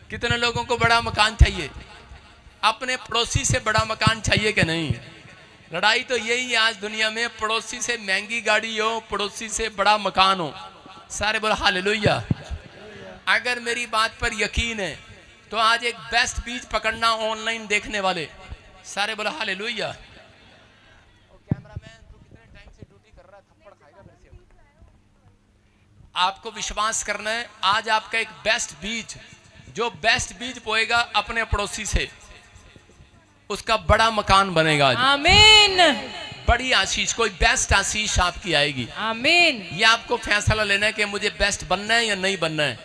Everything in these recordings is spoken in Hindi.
कितने लोगों को बड़ा मकान चाहिए? अपने पड़ोसी से बड़ा मकान चाहिए कि नहीं? लड़ाई तो यही है आज दुनिया में, पड़ोसी से महंगी गाड़ी हो, पड़ोसी से बड़ा मकान हो। सारे बोलो हालेलुया। अगर मेरी बात पर यकीन है तो आज एक बेस्ट बीज पकड़ना ऑनलाइन देखने वाले, सारे बोलो हालेलुया। कैमरामैन तू कितने टाइम से ड्यूटी कर रहा है, थप्पड़ खाएगा मेरे से। आपको विश्वास करना है, आज आपका एक बेस्ट बीज, जो बेस्ट बीज बोएगा अपने पड़ोसी से, उसका बड़ा मकान बनेगा। आमीन। बड़ी आशीष, कोई बेस्ट आशीष आपकी आएगी। आमीन। ये आपको फैसला लेना है कि मुझे बेस्ट बनना है या नहीं बनना है,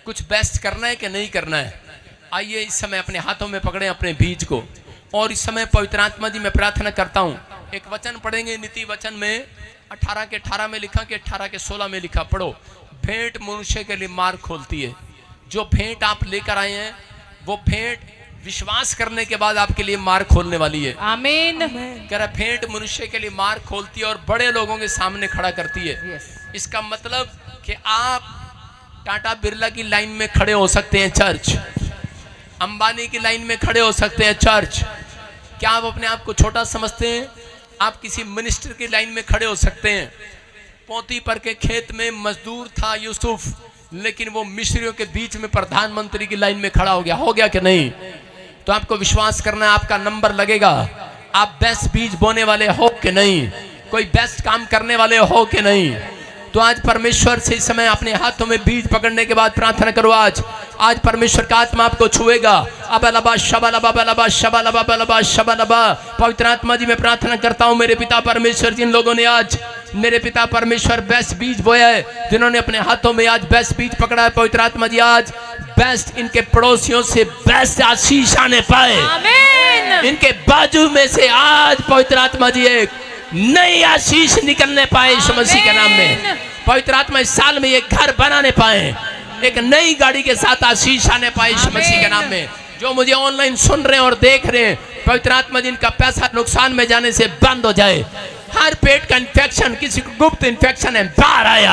कुछ बेस्ट करना है कि नहीं करना है। आइए इस समय अपने हाथों में पकड़े अपने बीज को, और इस समय पवित्र आत्मा जी मैं प्रार्थना करता हूँ। एक वचन पढ़ेंगे नीति वचन में 18 के 18 में लिखा कि 18 के 16 में लिखा, पढ़ो। भेंट मनुष्य के लिए मार्ग खोलती है। जो भेंट आप लेकर आए हैं वो भेंट विश्वास करने के बाद आपके लिए मार्ग खोलने वाली है। आमीन। कह रहा भेंट मनुष्य के लिए मार्ग खोलती है और बड़े लोगों के सामने खड़ा करती है। इसका मतलब कि आप टाटा बिरला की लाइन में खड़े हो सकते हैं चर्च, अंबानी की लाइन में खड़े हो सकते हैं चर्च। क्या आप अपने आप को छोटा समझते हैं? आप किसी मिनिस्टर की लाइन में खड़े हो सकते हैं। पोती पर के खेत में मजदूर था यूसुफ, लेकिन वो मिस्रियों के बीच में प्रधानमंत्री की लाइन में खड़ा हो गया कि नहीं? तो आपको विश्वास करना है, आपका नंबर लगेगा। आप बेस्ट बीज बोने वाले हो कि नहीं? कोई बेस्ट काम करने वाले हो कि नहीं? तो आज परमेश्वर से इस समय अपने हाथों में बीज पकड़ने के बाद प्रार्थना करो। आज परमेश्वर का आत्मा आपको छुएगा। अबलबा शबलबा बलबा शबलबा बलबा शबलबा। पवित्र आत्मा जी मैं प्रार्थना करता हूँ मेरे पिता परमेश्वर, जिन लोगों ने आज मेरे पिता परमेश्वर बेस्ट बीज बोया है, जिन्होंने अपने हाथों में आज बेस्ट बीज पकड़ा है, पवित्र आत्मा जी आज बेस्ट इनके पड़ोसियों से बेस्ट आशीष आने पाए। आमीन। इनके बाजू में से आज पवित्र आत्मा जी एक नई आशीष निकलने पाए यीशु मसीह के नाम में। पवित्र आत्मा इस साल में एक घर बनाने पाए, एक नई गाड़ी के साथ आशीष आने पाए यीशु मसीह के नाम में। जो मुझे ऑनलाइन सुन रहे हैं और देख रहे हैं, पवित्र आत्मा जिनका पैसा नुकसान में जाने से बंद हो जाए। हर पेट का इन्फेक्शन, किसी को गुप्त इन्फेक्शन है, बाहर आए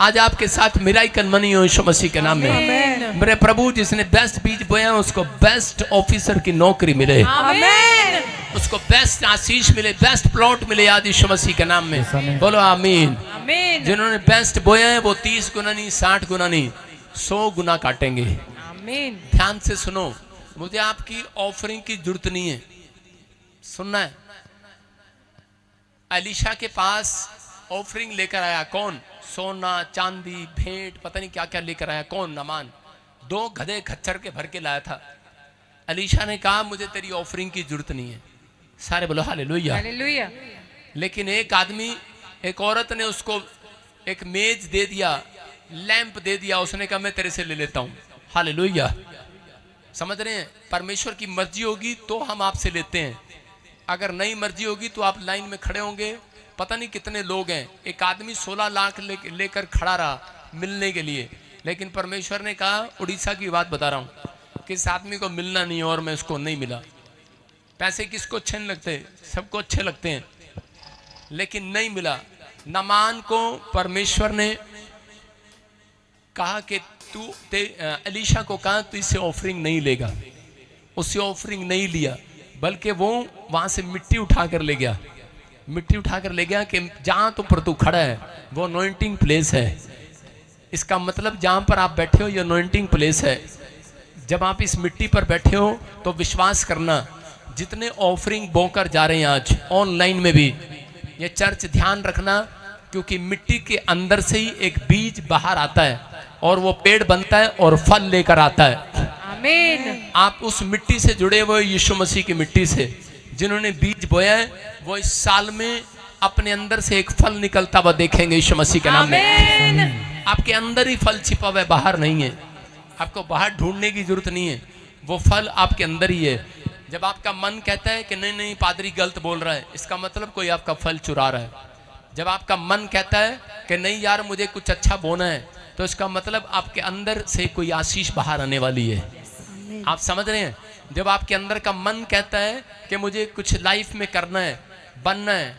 आज आपके साथ मिराकल बनी हो यीशु मसीह के नाम में। मेरे प्रभु जिसने बेस्ट बीज बोया उसको बेस्ट ऑफिसर की नौकरी मिले, आमीन। उसको बेस्ट आशीष मिले, बेस्ट प्लॉट मिले आज यीशु मसीह के नाम में। बोलो आमीन। आमीन। जिन्होंने बेस्ट बोया है वो 30 गुना नहीं, 60 गुना नहीं, 100 गुना काटेंगे। आमीन। ध्यान से सुनो, मुझे आपकी ऑफरिंग की जरूरत नहीं है, सुनना है। एलीशा के पास ऑफरिंग लेकर आया कौन? सोना चांदी भेंट पता नहीं क्या क्या लेकर आया कौन? नामान। 2 गधे खच्चर के भर के लाया था। एलीशा ने कहा मुझे तेरी ऑफरिंग की जरूरत नहीं है। सारे बोलो हालेलुया। हालेलुया। लेकिन एक आदमी, एक औरत ने उसको एक मेज दे दिया, लैंप दे दिया, उसने कहा मैं तेरे से ले लेता हूं। हालेलुया। समझ रहे हैं? परमेश्वर की मर्जी होगी तो हम आपसे लेते हैं, अगर नई मर्जी होगी तो आप लाइन में खड़े होंगे। पता नहीं कितने लोग हैं, एक आदमी 16 लाख लेकर खड़ा रहा मिलने के लिए, लेकिन परमेश्वर ने कहा, उड़ीसा की बात बता रहा हूं, कि इस आदमी को मिलना नहीं और मैं उसको नहीं मिला। पैसे किसको अच्छे नहीं लगते? सबको अच्छे लगते हैं, लेकिन नहीं मिला। नामान को परमेश्वर ने कहा कि तू एलीशा को कहा तू इससे ऑफरिंग नहीं लेगा। उससे ऑफरिंग नहीं लिया, बल्कि वो वहां से मिट्टी उठा कर ले गया। मिट्टी उठा कर ले गया कि जहां तो पर तू खड़ा है वो अनॉइंटिंग प्लेस है। इसका मतलब जहां पर आप बैठे हो ये अनॉइंटिंग प्लेस है। जब आप इस मिट्टी पर बैठे हो तो विश्वास करना, जितने ऑफरिंग बोकर जा रहे हैं आज ऑनलाइन में भी, ये चर्च ध्यान रखना, क्योंकि मिट्टी के अंदर से ही एक बीज बाहर आता है और वो पेड़ बनता है और फल लेकर आता है। आमीन। आप उस मिट्टी से जुड़े हुए यीशु मसीह की मिट्टी से, जिन्होंने बीज बोया है वो इस साल में अपने अंदर से एक फल निकलता हुआ देखेंगे यीशु मसीह के नाम में। आपके अंदर ही फल छिपा हुआ है, बाहर नहीं है। आपको बाहर ढूंढने की जरूरत नहीं है, वो फल आपके अंदर ही है। जब आपका मन कहता है कि नहीं नहीं पादरी गलत बोल रहा है, इसका मतलब कोई आपका फल चुरा रहा है। जब आपका मन कहता है कि नहीं यार मुझे कुछ अच्छा बोना है, तो इसका मतलब आपके अंदर से कोई आशीष बाहर आने वाली है। आप समझ रहे हैं? जब आपके अंदर का मन कहता है कि मुझे कुछ लाइफ में करना है, बनना है,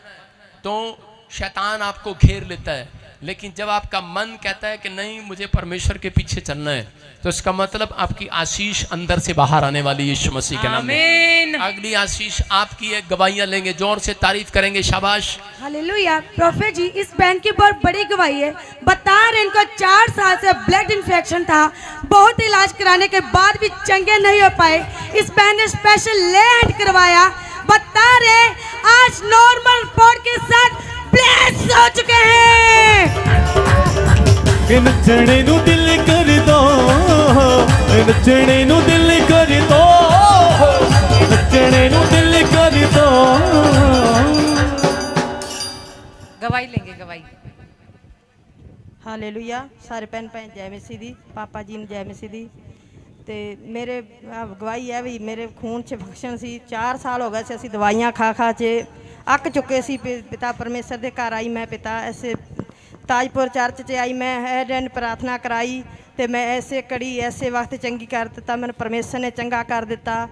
तो शैतान आपको घेर लेता है, लेकिन जब आपका मन कहता है कि नहीं मुझे परमेश्वर के पीछे चलना है, तो इसका मतलब आपकी आशीष अंदर से बाहर आने वाली यीशु मसीह के नाम में। आमीन। अगली आशीष आपकी है, गवाहियां लेंगे, जोर से तारीफ करेंगे, शाबाश। हालेलुया। प्रोफेट जी, इस बैंड की बहुत बड़ी गवाही है। बता रहे इनको 4 साल से ब्लड इन्फेक्शन था, बहुत इलाज कराने के बाद भी चंगे नहीं हो पाए। इस बैंड ने स्पेशल लैंड करवाया। बता रहे आज नॉर्मल रिपोर्ट के साथ ब्लेस हो चुके हैं। नचने नू दिल कर दो, नचने नू दिल कर दो, नचने नू दिल कर दो। गवाही लेंगे, गवाही। ਹਾਲੇਲੂਇਆ। ਸਾਰੇ ਭੈਣ ਭੈਣ ਜੈ ਮਸੀਹ ਦੀ, ਪਾਪਾ ਜੀ ਨੂੰ ਜੈ ਮਸੀਹ ਦੀ। ਤੇ ਮੇਰੇ ਗਵਾਹੀ ਹੈ ਵੀ ਮੇਰੇ ਖੂਨ 'ਚ ਫੰਕਸ਼ਨ ਸੀ। 4 ਸਾਲ ਹੋ ਗਏ ਸੀ ਅਸੀਂ ਦਵਾਈਆਂ ਖਾ ਖਾ 'ਚ ਅੱਕ ਚੁੱਕੇ ਸੀ। ਪਿਤਾ ਪਰਮੇਸ਼ਰ ਦੇ ਘਰ ਆਈ ਮੈਂ, ਪਿਤਾ ਐਸੇ ਤਾਜਪੁਰ ਚਰਚ 'ਚ ਆਈ ਮੈਂ, ਹੈਡ ਐਂਡ ਪ੍ਰਾਰਥਨਾ ਕਰਾਈ ਤੇ ਮੈਂ ਐਸੇ ਕੜੀ ਐਸੇ ਵਕਤ ਚੰਗੀ ਕਰ ਦਿੱਤਾ, ਮੈਨੂੰ ਪਰਮੇਸ਼ਰ ਨੇ ਚੰਗਾ ਕਰ ਦਿੱਤਾ।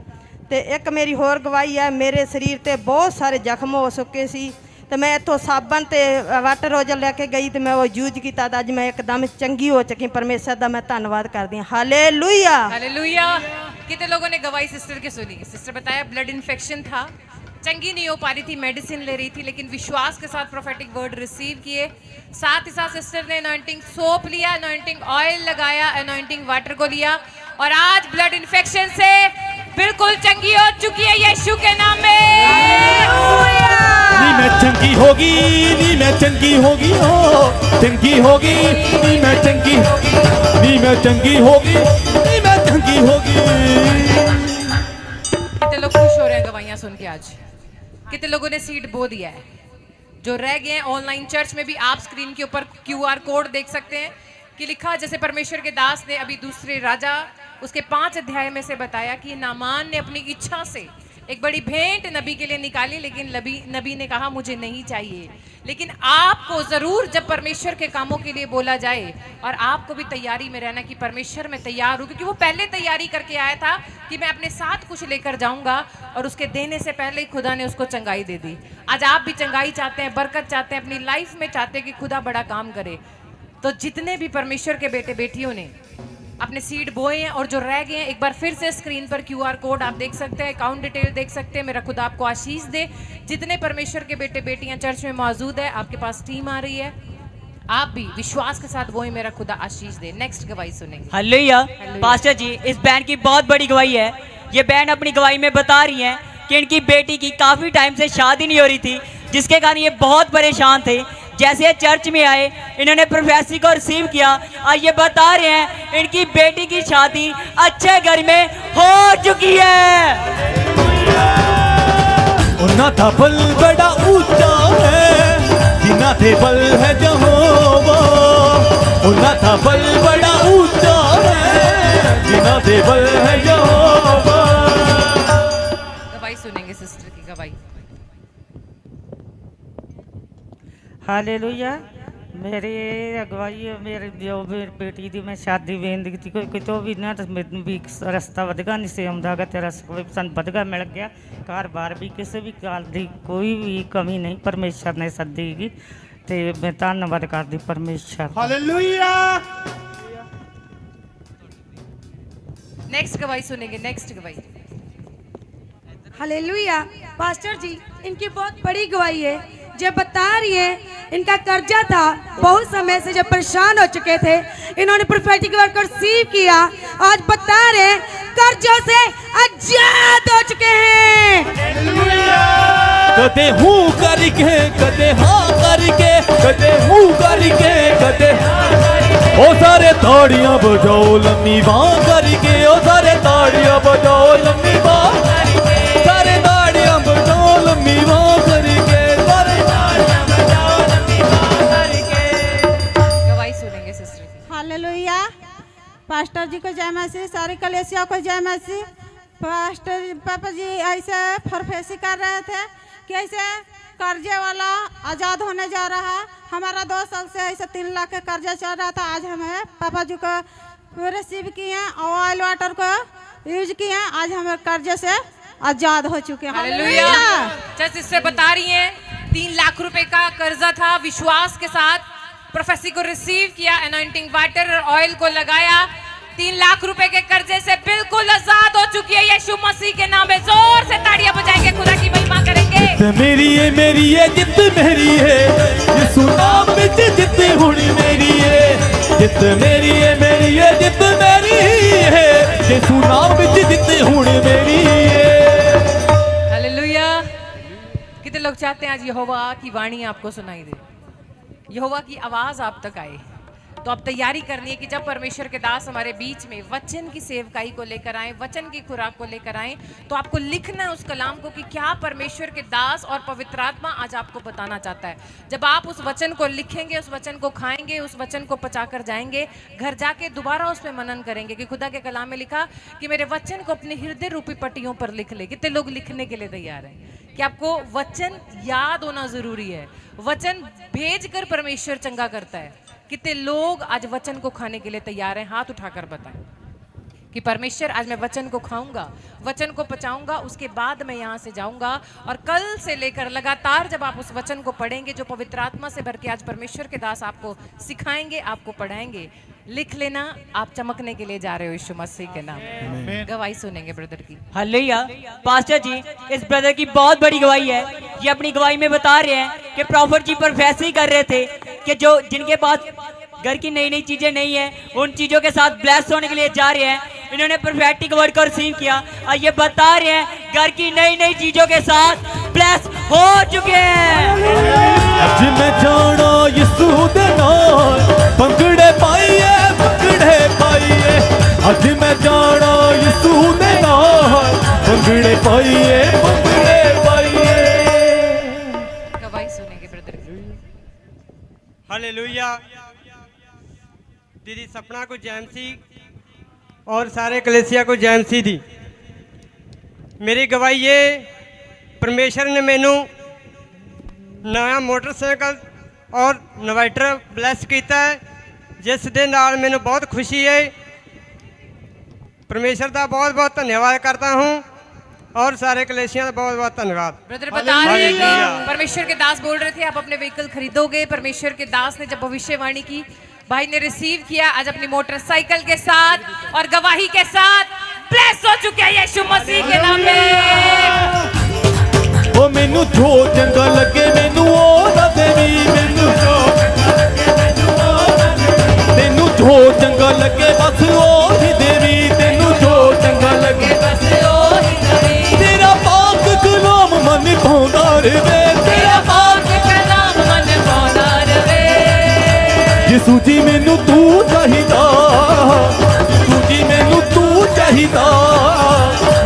ਤੇ ਇੱਕ ਮੇਰੀ ਹੋਰ ਗਵਾਹੀ ਹੈ, ਮੇਰੇ ਸਰੀਰ ਤੇ ਬਹੁਤ ਸਾਰੇ ਜ਼ਖਮ ਹੋ ਚੁੱਕੇ ਸੀ ਤੇ ਮੈਂ ਇੱਥੋਂ ਸਾਬਣ ਤੇ ਵਾਟਰ ਰੋਜ਼ਲ ਲੈ ਕੇ ਗਈ ਤੇ ਮੈਂ ਉਹ ਯੂਜ਼ ਕੀਤਾ ਤਾਂ ਅੱਜ ਮੈਂ ਇੱਕਦਮ ਚੰਗੀ ਹੋ ਚੁੱਕੀ। ਪਰਮੇਸ਼ਰ ਦਾ ਮੈਂ ਧੰਨਵਾਦ ਕਰਦੀ ਹਾਂ। ਹਾਲੇਲੂਇਆ। हालेलुया। कितने लोगों ने गवाही सिस्टर की सुनी? सिस्टर बताया ब्लड इन्फेक्शन था, चंगी नहीं हो पा रही थी, मेडिसिन ले रही थी, लेकिन विश्वास के साथ प्रोफेटिक वर्ड रिसीव किए। साथ ही साथ सिस्टर ने अनॉइंटिंग सोप लिया, अनॉइंटिंग ऑयल लगाया, अनॉइंटिंग वाटर को लिया और आज ब्लड इन्फेक्शन से बिल्कुल चंगी हो चुकी है यीशु के नाम में। नी मैं चंगी होगी, नी मैं चंगी होगी, हो चंगी होगी, नी मैं चंगी, नी मैं चंगी होगी, नी मैं चंगी होगी। कितने लोग खुश हो रहे हैं गवाहियां सुन के आज? कितने लोगों ने सीट बो दिया है? जो रह गए हैं ऑनलाइन चर्च में भी आप स्क्रीन के ऊपर QR कोड देख सकते हैं कि लिखा, जैसे परमेश्वर के दास ने अभी दूसरे राजा उसके 5 अध्याय में से बताया कि नामान ने अपनी इच्छा से एक बड़ी भेंट नबी के लिए निकाली, लेकिन नबी ने कहा मुझे नहीं चाहिए। लेकिन आपको जरूर जब परमेश्वर के कामों के लिए बोला जाए और आपको भी तैयारी में रहना कि परमेश्वर मैं तैयार हूँ, क्योंकि वो पहले तैयारी करके आया था कि मैं अपने साथ कुछ लेकर जाऊंगा और उसके देने से पहले ही खुदा ने उसको चंगाई दे दी। आज आप भी चंगाई चाहते हैं, बरकत चाहते हैं, अपनी लाइफ में चाहते हैं कि खुदा बड़ा काम करे, तो जितने भी परमेश्वर के बेटे बेटियों ने अपने सीड बोए हैं और जो रह गए हैं, एक बार फिर से स्क्रीन पर QR कोड आप देख सकते हैं, अकाउंट डिटेल देख सकते हैं। मेरा खुदा आपको आशीष दे। जितने परमेश्वर के बेटे बेटियां चर्च में मौजूद है, आपके पास टीम आ रही है, आप भी विश्वास के साथ बोए, मेरा खुदा आशीष दे। नेक्स्ट गवाही सुनेंगे। हालेलुया। पास्टर जी, इस बैंड की बहुत बड़ी गवाही है। ये बैंड अपनी गवाही में बता रही हैं कि इनकी बेटी की काफ़ी टाइम से शादी नहीं हो रही थी, जिसके कारण ये बहुत परेशान थे। जैसे ये चर्च में आए, इन्होंने प्रोफेसी को रिसीव किया और ये बता रहे हैं इनकी बेटी की शादी अच्छे घर में हो चुकी है। उन्ना था बल बड़ा ऊंचा है, जिना थे बल है जहोवा। उन्ना था बल बड़ा ऊंचा है, जिना थे बल है जहोवा। गवाही सुनेंगे सिस्टर की गवाही। हालेलुया। मेरी अगवाई मेरे जो बेटी दी मैं शादी वेंदी थी, कोई तो भी ना मैनू भी रस्ता वधगा नहीं से आंदा गा, तेरा कोई सन वधगा मिल गया। घर बार भी किसी भी गल दी कोई भी कमी नहीं परमेश्वर ने सद्दी ते मैं धन्नवाद करदी परमेश्वर। हालेलुया। नेक्स्ट गवाही सुनेंगे, नेक्स्ट गवाही। हालेलुया। पास्टर जी, इनकी बहुत बड़ी गवाही है। जो बता रही है इनका कर्जा था, बहुत समय से जब परेशान हो चुके थे, इन्होंने प्रोफेटिक वर्ड को रिसीव किया। आज बता रहे कर्जों से आजाद हो चुके हैं। कदे हूँ करके, कदे हाँ करके, कदे हूँ करके, कदे ओ सारे ताड़ियां बजाओ लम्मी बाँ करके, ओ सारे ताड़ियां बजाओ लम्मी बाँ करके, सारे ताड़ियां बजाओ लम्मी बाँ करके, सारे ताड़ियां बजाओ लम्मी बाँ करके। गवाही सुनेंगे सिस्टर की। हालेलुया। पास्टर जी को जय मसीह, सारी कलेसिया को जय मसीह। पास्टर पापा जी ऐसे फरफेसी कर रहे थे कि ऐसे कर्जे वाला आज़ाद होने जा रहा है। हमारा 2 साल से ऐसे 3 लाख का कर्जा चल रहा था। आज हमें पापा जी को रिसीव किए हैं, ऑयल वाटर को यूज किए हैं। आज हमें कर्जे से आज़ाद हो चुके हैं। हालेलुया। सिस्टर बता रही हैं 3 लाख रुपए का कर्जा था, विश्वास के साथ प्रोफेसी को रिसीव किया, एनॉइंटिंग वाटर और ऑयल को लगाया, 3 लाख रुपए के कर्जे से बिल्कुल आजाद हो चुकी है यीशु मसीह के नाम में। जोर से ताड़ियां बजाएंगे, खुदा की महिमा करेंगे। जित मेरी है जित मेरी है, यीशु नाम विच जित हुणी मेरी है। जित मेरी है जित मेरी है, यीशु नाम विच जित हुणी मेरी है। हालेलुया। कितने लोग चाहते हैं आज यहोवा की वाणी आपको सुनाई दे, यहोवा की आवाज आप तक आए? तो अब तैयारी करनी है कि जब परमेश्वर के दास हमारे बीच में वचन की सेवकाई को लेकर आए, वचन की खुराक को लेकर आए, तो आपको लिखना है उस कलाम को कि क्या परमेश्वर के दास और पवित्र आत्मा आज आपको बताना चाहता है। जब आप उस वचन को लिखेंगे, उस वचन को खाएंगे, उस वचन को पचाकर जाएंगे, घर जाके दोबारा उस पर मनन करेंगे कि खुदा के कलाम में लिखा कि मेरे वचन को अपने हृदय रूपी पट्टियों पर लिख ले। कितने लोग लिखने के लिए तैयार हैं कि आपको वचन याद होना जरूरी है? वचन भेजकर परमेश्वर चंगा करता है। कितने लोग आज वचन को खाने के लिए तैयार हैं? हाथ उठाकर बताएं कि परमेश्वर आज मैं वचन को खाऊंगा, वचन को पचाऊंगा, उसके बाद मैं यहाँ से जाऊंगा। और कल से लेकर लगातार जब आप उस वचन को पढ़ेंगे जो पवित्र आत्मा से भर के आज परमेश्वर के दास आपको सिखाएंगे, आपको पढ़ाएंगे, लिख लेना, आप चमकने के लिए जा रहे हो यीशु मसीह के नाम में। गवाही सुनेंगे ब्रदर की। हालेलुया। पास्टर जी, इस ब्रदर की बहुत बड़ी गवाही है। ये अपनी गवाही में बता रहे हैं कि प्रॉफिट जी पर फैसले कर रहे थे कि जो जिनके पास घर की नई नई चीजें नहीं है, उन चीजों के साथ ब्लेस होने के लिए जा रहे हैं। इन्होंने प्रोफेटिक वर्ड को रिसीव किया और ये बता रहे हैं घर की नई नई चीजों के साथ ब्लेस हो चुके हैं। अज मैं जाना यीशु दे नाल, पंगड़े पाइए पंगड़े पाइए। अज मैं जाना यीशु दे नाल, पंगड़े पाइए पंगड़े पाइए। गवाही सुनेंगे ब्रदर की। हालेलुया। दीदी सपना को जैमसी और सारे कलेसिया को जैमसी दी। मेरी गवाही ये, परमेश्वर ने मैनू नया मोटरसाइकिल और इन्वर्टर ब्लैस किया है, जिस दे नाल मैनू बहुत खुशी है। परमेश्वर का बहुत बहुत धन्यवाद करता हूँ और सारे कलेसिया का बहुत बहुत धन्यवाद। ब्रदर बता रहे हैं कि परमेश्वर के दास बोल रहे थे आप अपने व्हीकल खरीदोगे। परमेश्वर के दास ने जब भविष्यवाणी की, भाई ने रिसीव किया आज अपनी मोटरसाइकिल के साथ और गवाही के साथ ब्लेस हो चुके हैं यीशु मसीह के नाम में। ओ मैनू जो चंगा लगे मैनू ओ ना देवी, मैनू जो तेनू जो चंगा लगे बस ओ ही देवी, तेनू जो चंगा लगे बस ओ ही देवी। तेरा पाक कलाम मन भांदा रवे, तेरा पाक कलाम मन भांदा रवे। यीशु जी मैनू तू चाहिदा, यीशु जी मैनू तू चाहिदा,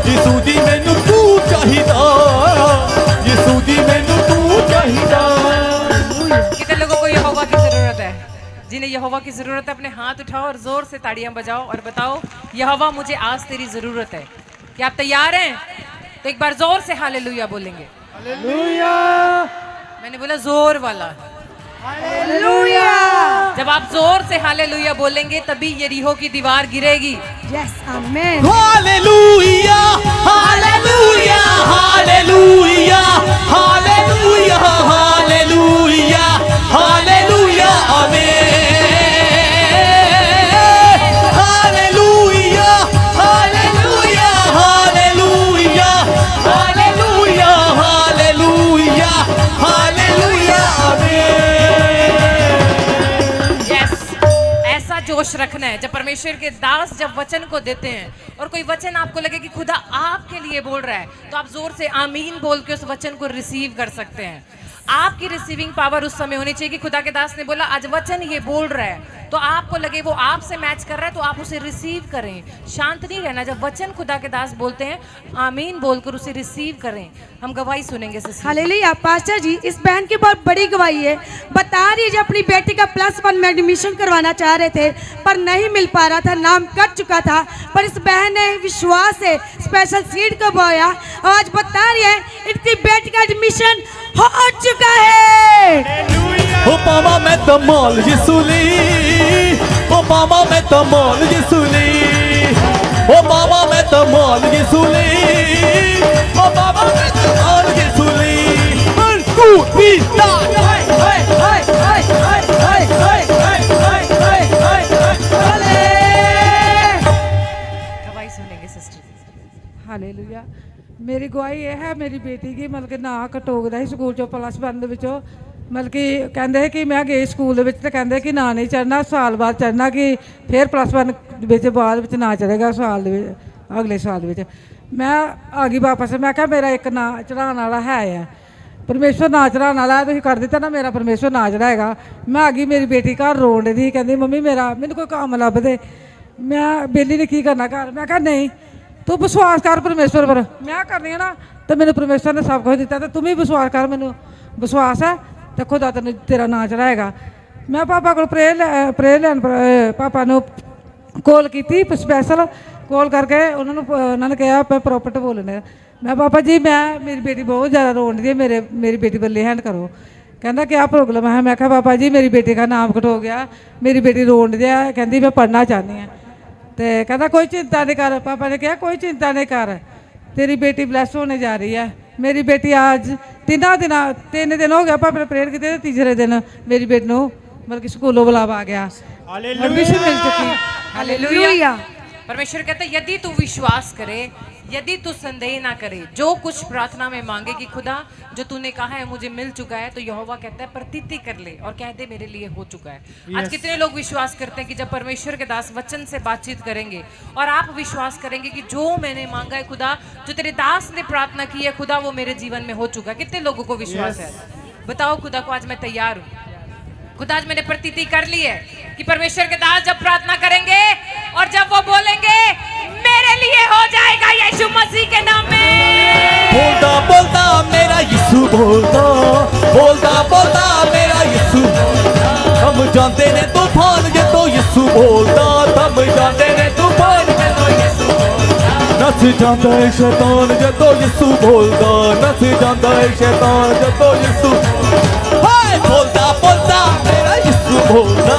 यीशु जी मैनू तू चाहिदा, यीशु जी मैनू तू चाहिदा। कितने लोगों को यहोवा की जरूरत है? जिन्हें यहोवा की जरूरत है अपने हाथ उठाओ और जोर से ताड़ियां बजाओ और बताओ यहोवा मुझे आज तेरी जरूरत है। क्या आप तैयार हैं? तो एक बार जोर से हालेलुया बोलेंगे। हालेलुया। मैंने बोला जोर वाला। हालेलुया। जब आप जोर से हालेलुया बोलेंगे तभी यरीहो की दीवार गिरेगी। Yes amen. हालेलुया हालेलुया हालेलुया हालेलुया हालेलुया हालेलुया आमीन। हालेलुया हालेलुया हालेलुया हालेलुया हालेलुया हालेलुया आमीन। ऐसा जोश रखना है जब परमेश्वर के दास जब वचन को देते हैं और कोई वचन आपको लगे कि खुदा आपके लिए बोल रहा है, तो आप जोर से आमीन बोल के उस वचन को रिसीव कर सकते हैं। आपकी रिसीविंग पावर उस समय होनी चाहिए कि खुदा के दास ने बोला आज वचन ये बोल रहा है, तो आपको लगे वो आपसे मैच कर रहा है तो आप उसे रिसीव करें। शांत नहीं रहना। जब वचन खुदा के दास बोलते हैं आमीन बोलकर उसे रिसीव करें। हम गवाही सुनेंगे। हालेलुया। पास्टर जी, इस बहन की बहुत बड़ी गवाही है। बता रही है जो अपनी बेटी का +1 में एडमिशन करवाना चाह रहे थे पर नहीं मिल पा रहा था, नाम कट चुका था, पर इस बहन ने विश्वास से स्पेशल सीट को बोया और आज बता रही है इनकी बेटी का एडमिशन हो चुका है। ओ मामा मैं तमाल यीशुली, ओ मामा मैं तमाल यीशुली, ओ मामा मैं तमाल यीशुली, ओ मामा मैं तमाल यीशुली। 1 2 3 4 हाय हाय हाय हाय हाय हाय। सुनेंगे सिस्टर। ਹਾਲੇਲੂਇਆ। ਮੇਰੀ ਗਵਾਹੀ ਇਹ ਹੈ, ਮੇਰੀ ਬੇਟੀ ਦੀ ਮਤਲਬ ਕਿ ਨਾਂ ਕਟੋਕਦਾ ਸੀ ਸਕੂਲ ਚੋਂ +1 ਦੇ ਵਿੱਚੋਂ, ਮਤਲਬ ਕਿ ਕਹਿੰਦੇ ਕਿ ਮੈਂ ਗਈ ਸਕੂਲ ਦੇ ਵਿੱਚ ਤੇ ਕਹਿੰਦੇ ਕਿ ਨਾਂ ਨਹੀਂ ਚੜ੍ਹਨਾ, ਸਾਲ ਬਾਅਦ ਚੜ੍ਹਨਾ, ਕਿ ਫਿਰ +1 ਵਿੱਚ ਬਾਅਦ ਵਿੱਚ ਨਾਂ ਚੜ੍ਹੇਗਾ ਸਾਲ ਦੇ ਵਿੱਚ, ਅਗਲੇ ਸਾਲ ਦੇ ਵਿੱਚ। ਮੈਂ ਆ ਗਈ ਵਾਪਸ, ਮੈਂ ਕਿਹਾ ਮੇਰਾ ਇੱਕ ਨਾਂ ਚੜ੍ਹਾਉਣ ਵਾਲਾ ਹੈ ਆ, ਪਰਮੇਸ਼ਵਰ ਨਾਂ ਚੜ੍ਹਾਉਣ ਵਾਲਾ, ਤੁਸੀਂ ਕਰ ਦਿੱਤਾ ਨਾ, ਮੇਰਾ ਪਰਮੇਸ਼ਵਰ ਨਾਂ ਚੜ੍ਹਾਏਗਾ। ਮੈਂ ਆ ਗਈ, ਮੇਰੀ ਬੇਟੀ ਘਰ ਰੋਣ ਦੀ ਕਹਿੰਦੀ ਮੰਮੀ ਮੈਨੂੰ ਕੋਈ ਕੰਮ ਲੱਭ ਦੇ, ਮੈਂ ਬੇਲੀ ਨੇ ਕੀ ਕਰਨਾ ਘਰ। ਮੈਂ ਕਿਹਾ ਨਹੀਂ, ਤੂੰ ਵਿਸ਼ਵਾਸ ਕਰ ਪਰਮੇਸ਼ਵਰ ਪਰ, ਮੈਂ ਕਰਨੀ ਆ ਨਾ, ਤੇ ਮੈਨੂੰ ਪਰਮੇਸ਼ਵਰ ਨੇ ਸਭ ਕੁਝ ਦਿੱਤਾ, ਤੇ ਤੂੰ ਵੀ ਵਿਸ਼ਵਾਸ ਕਰ, ਮੈਨੂੰ ਵਿਸ਼ਵਾਸ ਹੈ ਤੇ ਖੁਦਾ ਤੈਨੂੰ ਤੇਰਾ ਨਾਂ ਚੜ੍ਹਾਏਗਾ। ਮੈਂ ਪਾਪਾ ਕੋਲ ਪ੍ਰੇਅਰ ਲੈਣ ਪਾਪਾ ਨੂੰ ਕੋਲ ਕੀਤੀ, ਸਪੈਸ਼ਲ ਕੋਲ ਕਰਕੇ ਉਹਨਾਂ ਨੇ ਕਿਹਾ ਆਪਾਂ ਪ੍ਰੋਪਰਟ ਬੋਲਣੇ। ਮੈਂ ਪਾਪਾ ਜੀ ਮੇਰੀ ਬੇਟੀ ਬਹੁਤ ਜ਼ਿਆਦਾ ਰੋਣ ਦੀ ਹੈ, ਮੇਰੀ ਬੇਟੀ ਬੱਲੇ ਹੈਂਡ ਕਰੋ। ਕਹਿੰਦਾ क्या प्रॉब्लम है? मैं कहा पापा जी मेरी बेटी का नाम कट हो गया, मेरी बेटी रोन दिया, कहती मैं पढ़ना चाहती हूँ। तो कहता कोई चिंता नहीं कर। पापा ने कहा कोई चिंता नहीं कर, तेरी बेटी ब्लैस होने जा रही है। मेरी बेटी आज 3 दिन हो गया पापा ने प्रेयर की, तीसरे दिन मेरी बेटी को मतलब कि स्कूलों बुलावा आ गया, एडमिशन मिल चुकी। हालेलुया। परमेश्वर कहता है यदि तू विश्वास करे, यदि तू संदेह ना करे, जो कुछ प्रार्थना में मांगे कि खुदा जो तूने कहा है मुझे मिल चुका है, तो यहोवा कहता है प्रतीति कर ले और कह दे मेरे लिए हो चुका है। आज कितने लोग विश्वास करते हैं कि जब परमेश्वर के दास वचन से बातचीत करेंगे और आप विश्वास करेंगे कि जो मैंने मांगा है खुदा, जो तेरे दास ने प्रार्थना की है खुदा, वो मेरे जीवन में हो चुका है। कितने लोगों को विश्वास है? बताओ खुदा को आज मैं तैयार हूँ, खुदा आज मैंने प्रतीति कर ली है कि परमेश्वर के दास जब प्रार्थना करेंगे और जब वो बोलेंगे मेरे लिए हो जाएगा यीशु मसीह के नाम में। बोलता बोलता मेरा यीशु बोलता, बोलता बोलता मेरा यीशु। हम जानते ने तूफान जे तो यीशु बोलता, हम जानते ने तूफान जे तो यीशु बोलता। नस जाता है शैतान जे तो यीशु बोलता, नस जाता है शैतान जे तो यीशु। हाय बोलता बोलता मेरा यीशु बोलता,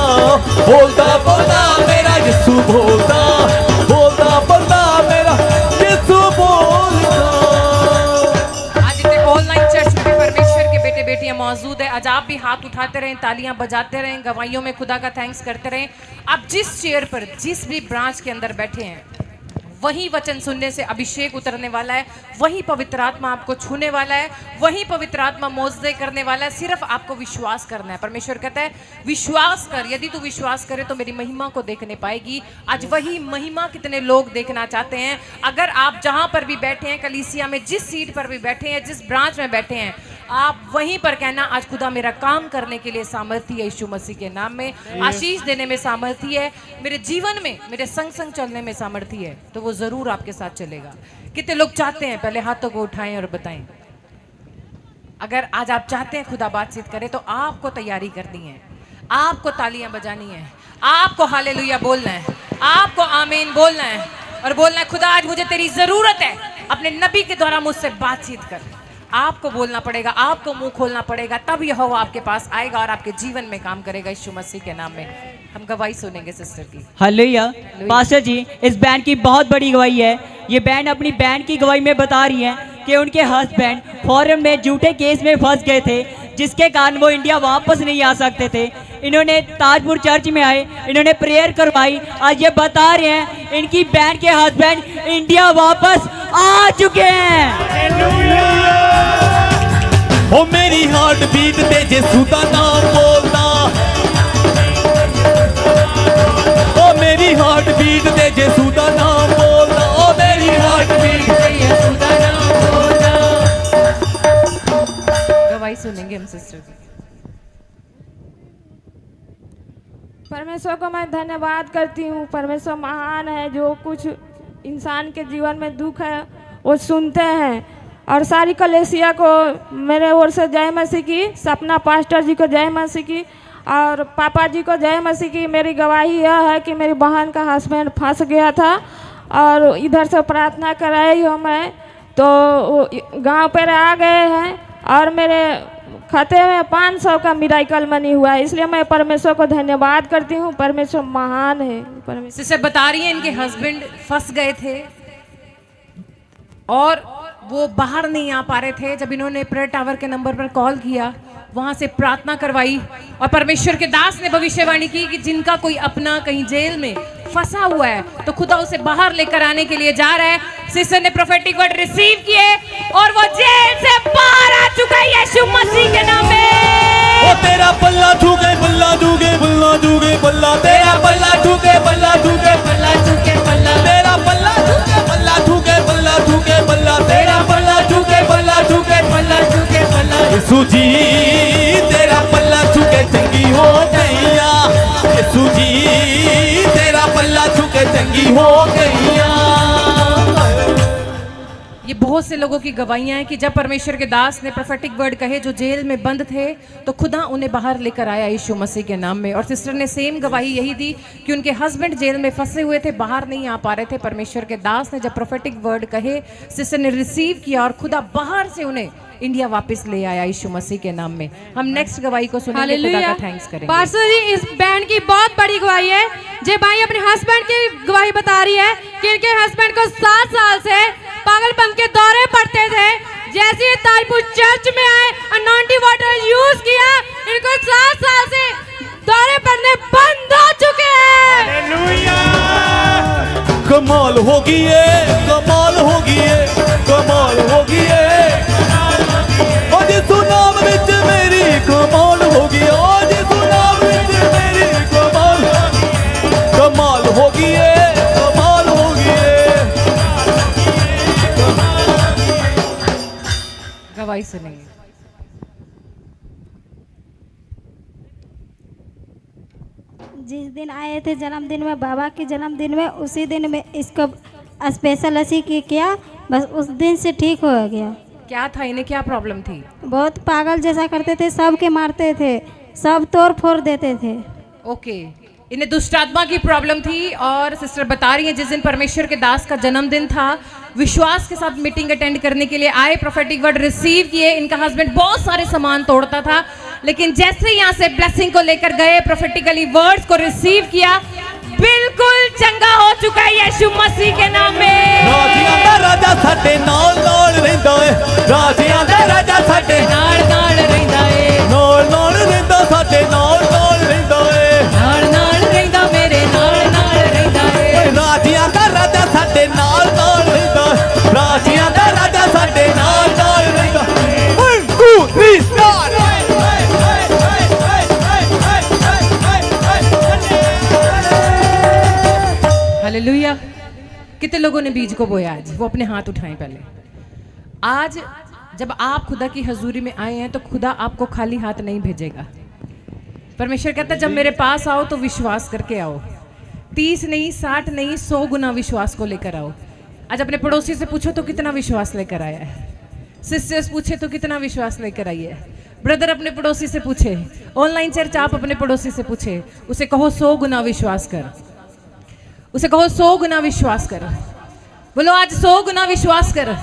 बोलता बोलता मेरा यीशु बोलता, बोलता बोलता मेरा यीशु बोलता। आज इतने ऑनलाइन चर्च में परमेश्वर के बेटे बेटियां मौजूद है। आज आप भी हाथ उठाते रहें, तालियां बजाते रहें, गवाहियों में खुदा का थैंक्स करते रहें। आप जिस चेयर पर जिस भी ब्रांच के अंदर बैठे हैं, वही वचन सुनने से अभिषेक उतरने वाला है, वही पवित्र आत्मा आपको छूने वाला है, वही पवित्र आत्मा मोजदे करने वाला है। सिर्फ आपको विश्वास करना है। परमेश्वर कहता है विश्वास कर, यदि तू विश्वास करे तो मेरी महिमा को देखने पाएगी। आज वही महिमा कितने लोग देखना चाहते हैं। अगर आप जहां पर भी बैठे हैं, कलीसिया में जिस सीट पर भी बैठे हैं, जिस ब्रांच में बैठे हैं, आप वहीं पर कहना आज खुदा मेरा काम करने के लिए सामर्थ्य है यीशु मसीह के नाम में, आशीष देने में सामर्थ्य है, मेरे जीवन में मेरे संग संग चलने में सामर्थ्य है, तो वो जरूर आपके साथ चलेगा। कितने लोग चाहते हैं? पहले हाथों को उठाएं और बताएं। अगर आज आप चाहते हैं खुदा बातचीत करे तो आपको तैयारी करनी है, आपको तालियां बजानी है, आपको हालेलुया बोलना है, आपको आमीन बोलना है और बोलना है खुदा आज मुझे तेरी जरूरत है, अपने नबी के द्वारा मुझसे बातचीत कर। आपको बोलना पड़ेगा, आपको मुंह खोलना पड़ेगा, तब यहोवा आपके पास आएगा और आपके जीवन में काम करेगा यीशु मसीह के नाम में। हम गवाही सुनेंगे सिस्टर की। हालेलुया। पास्टर जी, इस बैंड की बहुत बड़ी गवाही है। ये बैंड अपनी बैंड की गवाही में बता रही है कि उनके हस्बैंड फॉरेन में झूठे केस में फंस गए थे, जिसके कारण वो इंडिया वापस नहीं आ सकते थे। इन्होंने ताजपुर चर्च में आए, इन्होंने प्रेयर करवाई, आज ये बता रहे हैं इनकी बैंड के हस्बैंड इंडिया वापस आ चुके हैं। ओ मेरी हार्ट बीट ते यीशु दा नाम बोलदा, ओ मेरी हार्ट बीट ते यीशु दा नाम बोलदा, ओ मेरी हार्ट बीट ते यीशु दा नाम बोलदा। गवाही सुनेंगे हम सिस्टर की। परमेश्वर को मैं धन्यवाद करती हूँ। परमेश्वर महान है, जो कुछ इंसान के जीवन में दुख है वो सुनते हैं। और सारी कलेसिया को मेरे ओर से जय मसीह की, सपना पास्टर जी को जय मसीह की और पापा जी को जय मसीह की। मेरी गवाही यह है कि मेरी बहन का हस्बैंड फंस गया था और इधर से प्रार्थना कराई हूँ मैं, तो गांव पर आ गए हैं और मेरे खाते में 500 का मिराकल मनी हुआ है। इसलिए मैं परमेश्वर को धन्यवाद करती हूँ। परमेश्वर महान है। परमेश्वर सिस्टर बता रही है इनके हस्बैंड फंस गए थे और वो बाहर नहीं आ पा रहे थे। जब इन्होंने प्रेयर टावर के नंबर पर कॉल किया, वहां से प्रार्थना करवाई और परमेश्वर के दास ने भविष्यवाणी की कि जिनका कोई अपना कहीं जेल में फंसा हुआ है तो खुदा उसे बाहर लेकर आने के लिए जा रहा है। सिस्टर ने प्रोफेटिक वर्ड रिसीव किए और वो जेल से बाहर आ चुका है यीशु मसीह के नाम में। ओ तेरा पल्ला ठुके बल्ला ठुके बल्ला ठुके बल्ला, तेरा पल्ला ठुके बल्ला ठुके बल्ला ठुके बल्ला, तेरा पल्ला ठुके बल्ला ठुके बल्ला ठुके बल्ला, तेरा पल्ला ठुके बल्ला ठुके बल्ला ठुके बल्ला। यीशु जी तेरा पल्ला ठुके चंगी हो गईया, यीशु जी तेरा पल्ला ठुके चंगी हो गईया। ये बहुत से लोगों की गवाहियां हैं कि जब परमेश्वर के दास ने प्रोफेटिक वर्ड कहे जो जेल में बंद थे तो खुदा उन्हें बाहर लेकर आया यीशु मसीह के नाम में। और सिस्टर ने सेम गवाही यही दी कि उनके हस्बैंड जेल में फंसे हुए थे, बाहर नहीं आ पा रहे थे। परमेश्वर के दास ने जब प्रोफेटिक वर्ड कहे सिस्टर ने रिसीव किया और खुदा बाहर से उन्हें इंडिया वापस ले आया यीशु मसीह के नाम में। हम नेक्स्ट गवाही को सुनेंगे, खुदा का थैंक्स करेंगे। पास्टर जी, इस बैंड की बहुत बड़ी गवाही है। जे भाई अपने हस्बैंड की गवाही बता रही है कि इनके हस्बैंड को 7 साल से पागलपन के दौरे पड़ते थे। जैसे ये ताजपुर चर्च में आए, अनॉइंटिंग वाटर यूज किया, इनको 7 साल से दौरे पड़ने बंद हो चुके हैं। कमाल होगी ये, कमाल होगी ये, कमाल होगी ये। आज सुनाम विच मेरी कमाल होगी, आज सुनाम विच मेरी कमाल, कमाल होगी ये, कमाल होगी ये। गवाही सुनेंगे। जिस दिन आए थे जन्मदिन में, बाबा के जन्मदिन में, उसी दिन में इसको स्पेशल ऐसी किया, बस उस दिन से ठीक हो गया। क्या था, इन्हें क्या प्रॉब्लम थी? बहुत पागल जैसा करते थे, सबके मारते थे, सब तोड़ फोड़ देते थे। ओके, इन्हें दुष्ट आत्मा की प्रॉब्लम थी। और सिस्टर बता रही है जिस दिन परमेश्वर के दास का जन्मदिन था, विश्वास के साथ मीटिंग अटेंड करने के लिए आए, प्रोफेटिक वर्ड रिसीव किए। इनका हस्बैंड बहुत सारे सामान तोड़ता था, लेकिन जैसे यहाँ से ब्लेसिंग को लेकर गए, प्रोफेटिकली वर्ड्स को रिसीव किया, बिल्कुल चंगा हो चुका है यीशु मसीह के नाम में। राजियां दा राजा साडे नाल नाल रहिंदा है, राजियां दा राजा साडे नाल नाल रहिंदा है, नाल नाल रहिंदा साडे नाल नाल रहिंदा है, नाल नाल रहिंदा मेरे नाल नाल रहिंदा है। राजियां दा राजा साडे नाल नाल रहिंदा, राजियां दा राजा साडे नाल नाल रहिंदा। 1 2 3 स्टार्ट। हालेलुया। कितने लोगों ने बीज को बोया आज? वो अपने हाथ उठाएं पहले। आज जब आप खुदा की हजूरी में आए हैं तो खुदा आपको खाली हाथ नहीं भेजेगा। परमेश्वर कहता है जब मेरे पास आओ तो विश्वास करके आओ। 30 नहीं, 60 नहीं, 100 गुना विश्वास को लेकर आओ। आज अपने पड़ोसी से पूछो तो कितना विश्वास लेकर आया है। सिस्टर्स पूछे तो कितना विश्वास लेकर आई है। ब्रदर अपने पड़ोसी से पूछे, ऑनलाइन चर्च आप अपने पड़ोसी से पूछे, उसे कहो 100 गुना विश्वास कर, उसे कहो 100 गुना विश्वास कर। बोलो आज 100 गुना विश्वास कर,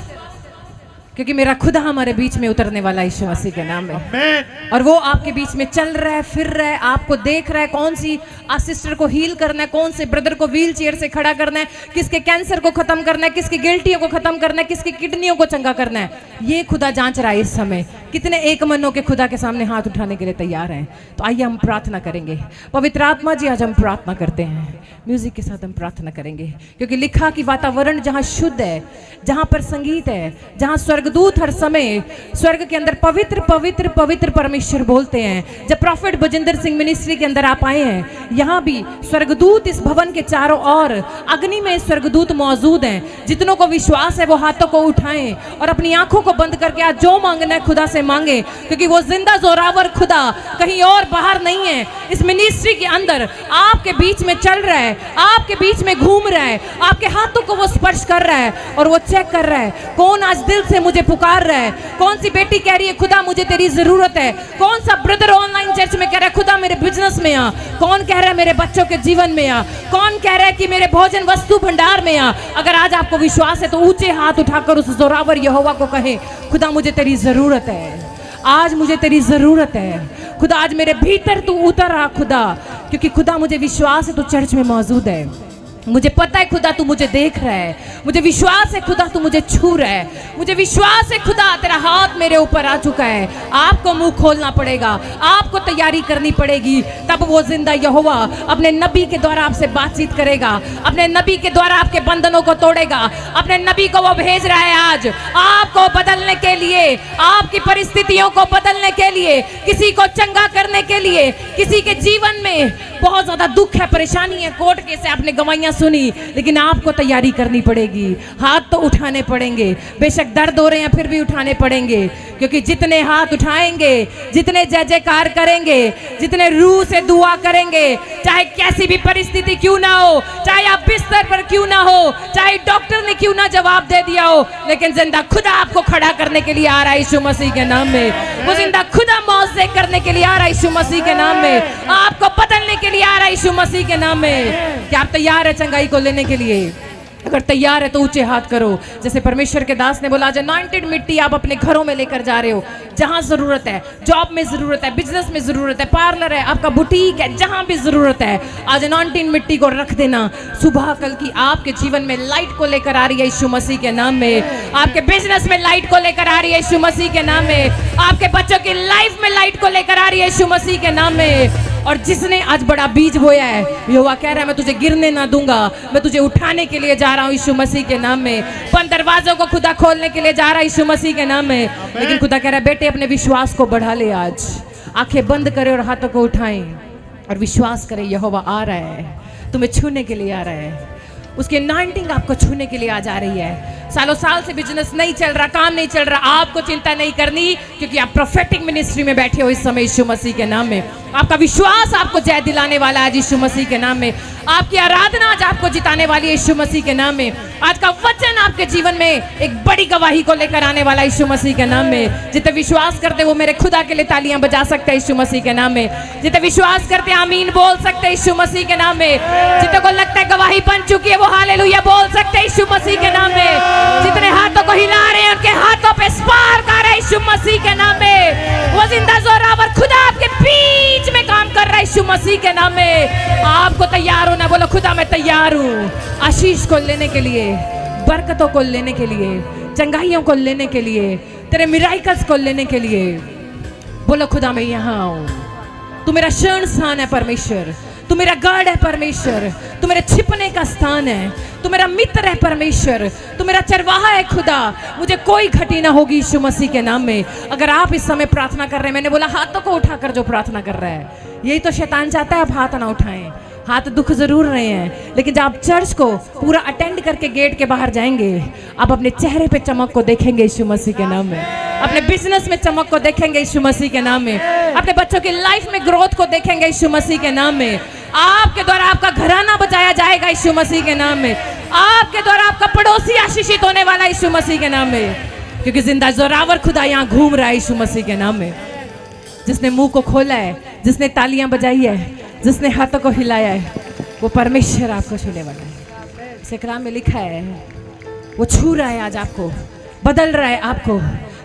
क्योंकि मेरा खुदा हमारे बीच में उतरने वाला यीशु मसीह के नाम में। और वो आपके बीच में चल रहा है, फिर रहा है, आपको देख रहा है कौन सी सिस्टर को हील करना है, कौन से ब्रदर को व्हील चेयर से खड़ा करना है, किसके कैंसर को खत्म करना है, किसकी गिल्टियों को खत्म करना है, किसकी किडनियों को चंगा करना है। ये खुदा जांच रहा है इस समय। कितने एक मन होकर खुदा के सामने हाथ उठाने के लिए तैयार हैं? तो आइए हम प्रार्थना करेंगे। पवित्र आत्मा जी आज हम प्रार्थना करते हैं, म्यूजिक के साथ हम प्रार्थना करेंगे, क्योंकि लिखा कि वातावरण जहाँ शुद्ध है, जहाँ पर संगीत है, जहाँ स्वर्गदूत हर समय स्वर्ग के अंदर पवित्र पवित्र पवित्र परमेश्वर बोलते हैं। जब प्रॉफिट बजिंदर सिंह मिनिस्ट्री के अंदर आप आए हैं, यहाँ भी स्वर्गदूत इस भवन के चारों ओर अग्नि में स्वर्गदूत मौजूद हैं। जितनों को विश्वास है वो हाथों को उठाएं और अपनी आंखों को बंद करके आज जो मांगना है खुदा से मांगे, क्योंकि वो जिंदा जोरावर खुदा कहीं और बाहर नहीं है, इस मिनिस्ट्री के अंदर आपके बीच में चल रहा है, आपके बीच में घूम रहा है, आपके हाथों को वो स्पर्श कर रहा है और वो चेक कर रहा है कौन आज दिल से मुझे पुकार रहा है। कौन सी बेटी कह रही है खुदा मुझे तेरी जरूरत है, कौन सा ब्रदर ऑनलाइन चर्च में कह रहा है खुदा मेरे बिजनेस में आ, कौन कह रहा है मेरे बच्चों के जीवन में आ, कौन कह रहा है कि मेरे भोजन वस्तु भंडार में आ। अगर आज आपको विश्वास है तो ऊंचे हाथ उठाकर उस जोरावर यहोवा को कहे खुदा मुझे तेरी जरूरत है, आज मुझे तेरी जरूरत है खुदा, आज मेरे भीतर तू उतर आ खुदा, क्योंकि खुदा मुझे विश्वास है तू चर्च में मौजूद है। मुझे पता है खुदा तू मुझे देख रहा है, मुझे विश्वास है खुदा तू मुझे छू रहा है, मुझे विश्वास है खुदा तेरा हाथ मेरे ऊपर आ चुका है। आपको मुंह खोलना पड़ेगा, आपको तैयारी करनी पड़ेगी, तब वो जिंदा यहोवा अपने नबी के द्वारा आपसे बातचीत करेगा, अपने नबी के द्वारा आपके बंधनों को तोड़ेगा। अपने नबी को वो भेज रहा है आज आपको बदलने के लिए, आपकी परिस्थितियों को बदलने के लिए, किसी को चंगा करने के लिए। किसी के जीवन में बहुत ज्यादा दुख है, परेशानी है, कोर्ट केस है, आपने गवाहियां सुनी, लेकिन आपको तैयारी करनी पड़ेगी। हाथ तो उठाने पड़ेंगे, बेशक दर्द हो रहे हैं फिर भी उठाने पड़ेंगे, क्योंकि जितने हाथ उठाएंगे, जितने जय जयकार करेंगे, जितने रूह से दुआ करेंगे, चाहे कैसी भी परिस्थिति क्यों ना हो, चाहे आप बिस्तर पर क्यों ना हो, चाहे डॉक्टर ने क्यों ना जवाब दे दिया हो, लेकिन जिंदा खुदा आपको खड़ा करने के लिए आ रहा है यीशु मसीह के नाम में। वो जिंदा खुदा मौत से करने के लिए आ रहा है यीशु मसीह के नाम में, आपको बदलने के लिए आ रहा है यीशु मसीह के नाम में। क्या आप तैयार है चंगाई को लेने के लिए? अगर तैयार है तो ऊंचे हाथ करो। जैसे परमेश्वर के दास ने बोला, आज अनॉइंटेड मिट्टी आप अपने घरों में लेकर जा रहे हो, जहां जरूरत है, जॉब में जरूरत है, बिजनेस में जरूरत है, पार्लर है, आपका बुटीक है, जहां भी जरूरत है, आज अनॉइंटेड मिट्टी को रख देना। सुबह कल की आपके जीवन में लाइट को लेकर आ रही है यीशु मसीह के नाम में। आपके बिजनेस में लाइट को लेकर आ रही है यीशु मसीह के नाम में। आपके बच्चों की लाइफ में लाइट को लेकर आ रही है यीशु मसीह के नाम में। और जिसने आज बड़ा बीज बोया है, यहोवा कह रहा है मैं तुझे गिरने ना दूंगा, मैं तुझे उठाने के लिए जा रहा हूं यीशु मसीह के नाम में। बंद दरवाजों को खुदा खोलने के लिए जा रहा है यीशु मसीह के नाम में। लेकिन खुदा कह रहा है बेटे अपने विश्वास को बढ़ा ले, आज आंखें बंद करे और हाथों को उठाएं और विश्वास करें यहोवा आ रहा है, तुम्हें छूने के लिए आ रहा है। उसकी अनॉइंटिंग आपको छूने के लिए आ जा रही है। सालों साल से बिजनेस नहीं चल रहा, काम नहीं चल रहा, आपको चिंता नहीं करनी, क्योंकि आप प्रोफेटिक मिनिस्ट्री में बैठे हो इस समय यीशु मसीह के नाम में। आपका विश्वास आपको जय दिलाने वाला है यीशु मसीह के नाम में। आपकी आराधना आज आपको जिताने वाली है यीशु मसीह के नाम में। आज का वचन आपके जीवन में एक बड़ी गवाही को लेकर आने वाला है यीशु मसीह के नाम में। जितने विश्वास करते वो मेरे खुदा के लिए तालियां बजा सकते हैं यीशु मसीह के नाम में। जितने विश्वास करते आमीन बोल सकते हैं यीशु मसीह के नाम में। जितने को लगता है गवाही बन चुकी है वो हालेलुया बोल सकते हैं यीशु मसीह के नाम में। जितने हाथों को हिला रहे हैं उनके हाथों पे स्पार्क आ रहा है यीशु मसीह के नाम में। वो जिंदा जोरावर खुदा आपके बीच में काम कर रहा है यीशु मसीह के नाम में। आपको तैयार होना, बोलो खुदा मैं तैयार हूँ आशीष को लेने के लिए, बरकतों को लेने के लिए, चंगाइयों को लेने के लिए, तेरे मिराइकल्स को लेने के लिए। बोलो खुदा मैं यहाँ हूँ। तू मेरा शरण स्थान है परमेश्वर, तू मेरा गढ़ है परमेश्वर, तू मेरे छिपने का स्थान है, तू मेरा मित्र है परमेश्वर, तू मेरा चरवाहा है खुदा, मुझे कोई घटी ना होगी यीशु मसीह के नाम में। अगर आप इस समय प्रार्थना कर रहे हैं, मैंने बोला हाथों को उठाकर जो प्रार्थना कर रहा है, यही तो शैतान चाहता है आप हाथ ना उठाएं। हाथ दुख जरूर रहे हैं, लेकिन जब आप चर्च को पूरा अटेंड करके गेट के बाहर जाएंगे, आप अपने चेहरे पे चमक को देखेंगे यीशु मसीह के नाम में। अपने बिजनेस में चमक को देखेंगे यीशु मसीह के नाम में। अपने बच्चों की लाइफ में ग्रोथ को देखेंगे यीशु मसीह के नाम में। आपके द्वारा आपका घराना बचाया जाएगा यीशु मसीह के नाम में। आपके द्वारा आपका पड़ोसी आशीषित होने वाला यीशु मसीह के नाम में, क्योंकि जिंदा जोरावर खुदा यहाँ घूम रहा है यीशु मसीह के नाम में। जिसने मुंह को खोला है, जिसने तालियां बजाई है, जिसने हाथों को हिलाया है, वो परमेश्वर आपको छूने वाला है। सिकराम में लिखा है वो छू रहा है, आज आपको बदल रहा है आपको।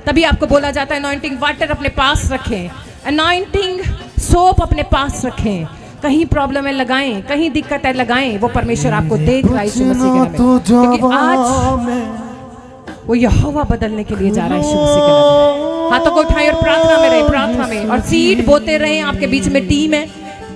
तभी आपको बोला जाता है अनॉइंटिंग वाटर अपने पास रखें, अनॉइंटिंग सोप अपने पास रखें। कहीं प्रॉब्लम है लगाएं, कहीं दिक्कत है लगाएं, वो परमेश्वर आपको देख रहा है यीशु मसीह के नाम में। क्योंकि आज वो यहोवा बदलने के लिए जा रहा है यीशु मसीह के नाम में। हाथों को उठाएं और प्रार्थना में रहें, प्रार्थना में, और सीड बोते रहें। आपके बीच में टीम है,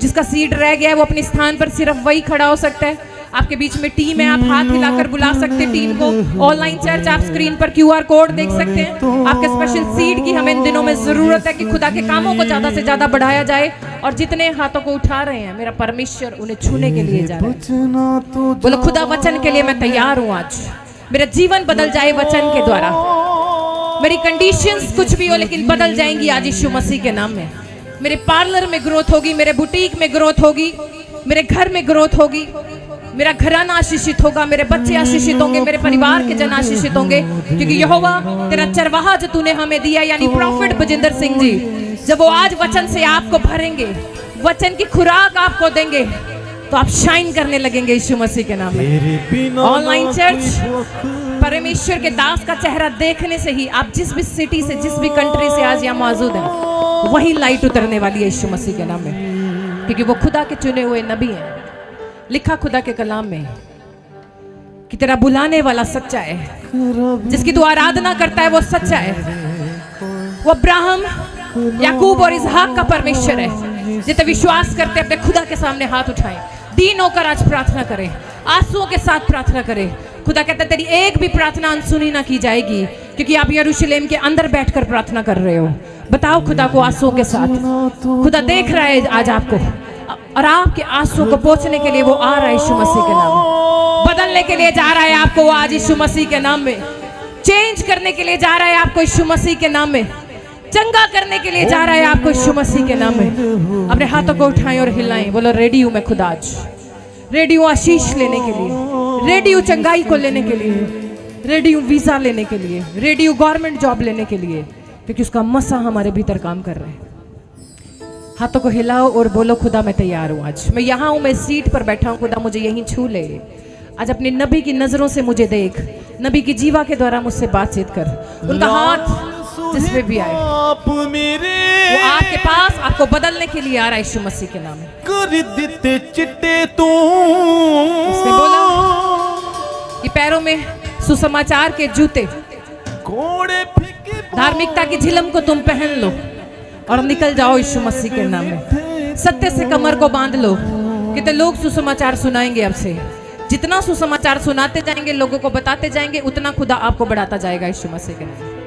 जिसका सीड रह गया है वो अपने स्थान पर सिर्फ वही खड़ा हो सकता है। आपके बीच में टीम है, आप हाथ हिलाकर बुला सकते हैं टीम को। ऑनलाइन चर्च आप स्क्रीन पर QR कोड देख सकते हैं। आपके स्पेशल सीड की हमें इन दिनों में जरूरत है कि खुदा के कामों को ज्यादा से ज्यादा बढ़ाया जाए। और जितने हाथों को उठा रहे हैं, मेरा परमेश्वर उन्हें छूने के लिए जा रहा है। बोलो खुदा वचन के लिए मैं तैयार हूँ। आज मेरा जीवन बदल जाए वचन के द्वारा। मेरी कंडीशंस कुछ भी हो लेकिन बदल जाएंगी आज यीशु मसीह के नाम में। मेरे पार्लर में ग्रोथ होगी, मेरे बुटीक में ग्रोथ होगी, मेरे घर में ग्रोथ होगी, मेरा घराना आशीषित होगा, मेरे बच्चे आशीषित होंगे, मेरे परिवार के जन आशीषित होंगे। क्योंकि यहोवा तेरा चरवाहा जो तूने हमें दिया, यानी प्रॉफिट बजिंदर सिंह जी, जब वो आज वचन से आपको भरेंगे, वचन की खुराक आपको देंगे, तो आप शाइन करने लगेंगे यीशु मसीह के नाम में। ऑनलाइन चर्च परमेश्वर के दास का चेहरा देखने से ही आप जिस भी सिटी से, जिस भी कंट्री से आज यहाँ मौजूद हैं, वही लाइट उतरने वाली है यीशु मसीह के नाम में। क्योंकि वो खुदा के चुने हुए नबी हैं। लिखा खुदा के कलाम में कि तेरा बुलाने वाला सच्चा है, जिसकी तू आराधना करता है वो सच्चा है। वो अब्राहम, याकूब और इसहाक का परमेश्वर है। जितने विश्वास करते अपने खुदा के सामने हाथ उठाएं, दीन होकर आज प्रार्थना करें, आंसुओं के साथ प्रार्थना करें। खुदा कहता है तेरी एक भी प्रार्थना अनसुनी ना की जाएगी, क्योंकि आप यरूशलेम के अंदर बैठकर प्रार्थना कर रहे हो। बताओ खुदा को आंसुओं के साथ, खुदा देख रहा है आज आपको, और आपके आंसुओं को पोंछने के लिए वो आ रहा है यीशु मसीह के नाम में। बदलने के लिए जा रहा है आपको वो आज यीशु मसीह के नाम में। चेंज करने के लिए जा रहा है आपको यीशु मसीह के नाम में। चंगा करने के लिए जा रहा है आपको यीशु मसीह के नाम में। अपने हाथों को उठाएं और हिलाएं, बोलो रेडी हूं मैं खुदा आज। रेडी हूं आशीष लेने के लिए, रेडी हूं चंगाई को लेने के लिए, रेडी हूं वीजा लेने के लिए, रेडी हूं गवर्नमेंट जॉब लेने के लिए, क्योंकि उसका मसा हमारे भीतर काम कर रहा है। हाथों को हिलाओ और बोलो खुदा मैं तैयार हूं आज। मैं यहाँ हूं, मैं सीट पर बैठा हूं, खुदा मुझे यहीं छू ले। आज अपनी नबी की नजरों से मुझे देख, नबी की जीवा के द्वारा मुझसे बातचीत कर। उनका हाथ जिसमें भी आए वो आपके पास आपको बदलने के लिए आ रहा है यीशु मसीह के नाम में। कर दिते चिट्टे तू, उसने बोला कि पैरों में सुसमाचार के जूते, घोड़े धार्मिकता की झिलम को तुम पहन लो और निकल जाओ यीशु मसीह के नाम में। सत्य से कमर को बांध लो। कितने लोग सुसमाचार सुनाएंगे अब से, जितना सुसमाचार सुनाते जाएंगे, लोगों को बताते जाएंगे, उतना खुदा आपको बढ़ाता जाएगा यीशु मसीह के नाम में।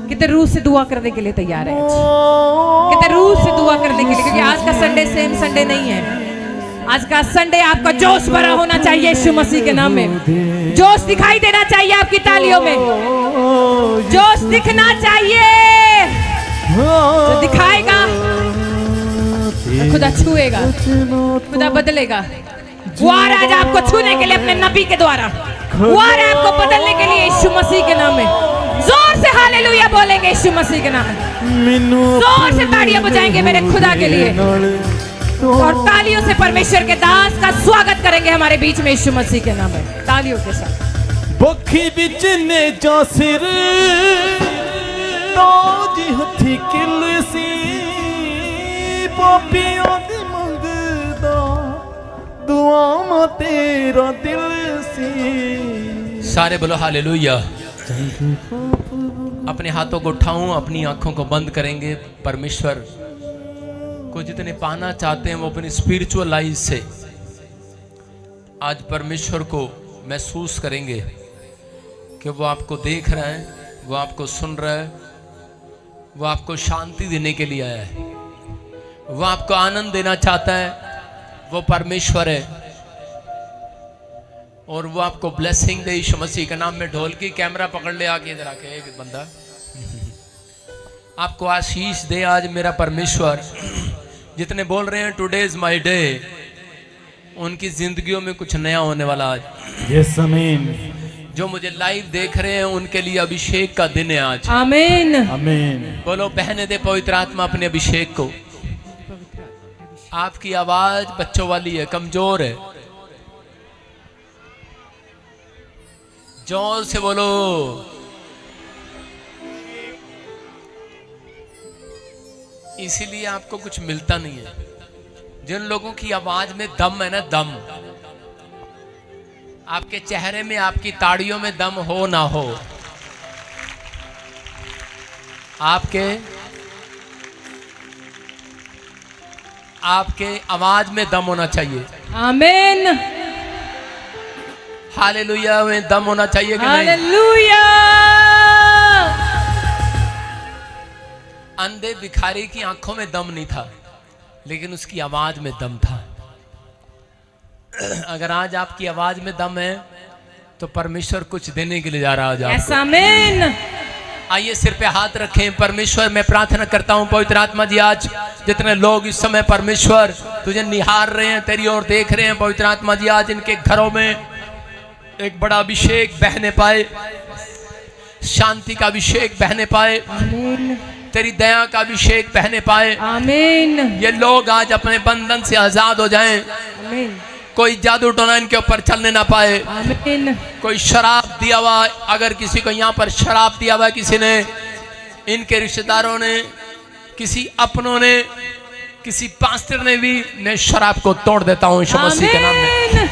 कितने रूह से दुआ करने के लिए तैयार है, कितने रूह से दुआ करने के लिए, क्योंकि आज का संडे सेम संडे नहीं है। आज का संडे आपका जोश भरा होना चाहिए यीशु मसीह के नाम में। जोश दिखाई देना चाहिए आपकी तालियों में, जोश दिखना चाहिए। जो दिखाएगा खुदा छुएगा, खुदा बदलेगा। वो आ रहा है आज आपको छूने के लिए अपने नबी के द्वारा, वो आ रहा है आपको बदलने के लिए यीशु मसीह के नाम में। जोर से हालेलुया बोलेंगे यीशु मसीह के नाम में, जोर से तालियां बजाएंगे मेरे खुदा के लिए, और तालियों से परमेश्वर के दास का स्वागत करेंगे हमारे बीच में यीशु मसीह के नाम में, तालियों के साथ। बखी बिच ने जा सिर ताजी हथी किल सी, पापियों दी मंगदा दुआ तेरा दिल सी। सारे बोलो हालेलुया। अपने हाथों को उठाऊं, अपनी आंखों को बंद करेंगे। परमेश्वर को जितने पाना चाहते हैं वो अपनी स्पिरिचुअल लाइफ से आज परमेश्वर को महसूस करेंगे कि वो आपको देख रहा है, वो आपको सुन रहा है, वो आपको शांति देने के लिए आया है, वो आपको आनंद देना चाहता है। वो परमेश्वर है और वो आपको ब्लेसिंग दे यीशु मसीह के नाम में। ढोल की कैमरा पकड़ ले आके, इधर आके एक बंदा आपको आशीष दे आज मेरा परमेश्वर। जितने बोल रहे हैं टुडे इज माय डे, उनकी जिंदगियों में कुछ नया होने वाला आज। यस आमीन। जो मुझे लाइव देख रहे हैं उनके लिए अभिषेक का दिन है आज। आमीन आमीन। बोलो बहने दे पवित्र आत्मा अपने अभिषेक को। आपकी आवाज बच्चों वाली है, कमजोर है, जोर से बोलो। इसीलिए आपको कुछ मिलता नहीं है। जिन लोगों की आवाज में दम है ना, दम, आपके चेहरे में, आपकी ताड़ियों में दम हो ना हो, आपके आवाज में दम होना चाहिए। आमीन। हालेलुया में दम होना चाहिए कि नहीं? हालेलुया। अंधे भिखारी की आंखों में दम नहीं था, लेकिन उसकी आवाज में दम था। अगर आज आपकी आवाज में दम है तो परमेश्वर कुछ देने के लिए जा रहा है। यस आमीन। आइए सिर पे हाथ रखें। परमेश्वर मैं प्रार्थना करता हूं पवित्र आत्मा जी, आज जितने लोग इस समय परमेश्वर तुझे निहार रहे हैं, तेरी ओर देख रहे हैं, पवित्र आत्मा जी आज इनके घरों में एक बड़ा अभिषेक बहने पाए, शांति का अभिषेक बहने पाए, तेरी दया का अभिषेक बहने पाए। आमीन। ये लोग आज अपने बंधन से आजाद हो जाएं। आमीन। कोई जादू टोना इनके ऊपर चलने ना पाए। आमीन। कोई शराब दिया हुआ, अगर किसी को यहाँ पर शराब दिया हुआ, किसी ने, इनके रिश्तेदारों ने, किसी अपनों ने, किसी पास्टर ने भी मैं शराब को तोड़ देता हूँ यीशु मसीह के नाम में।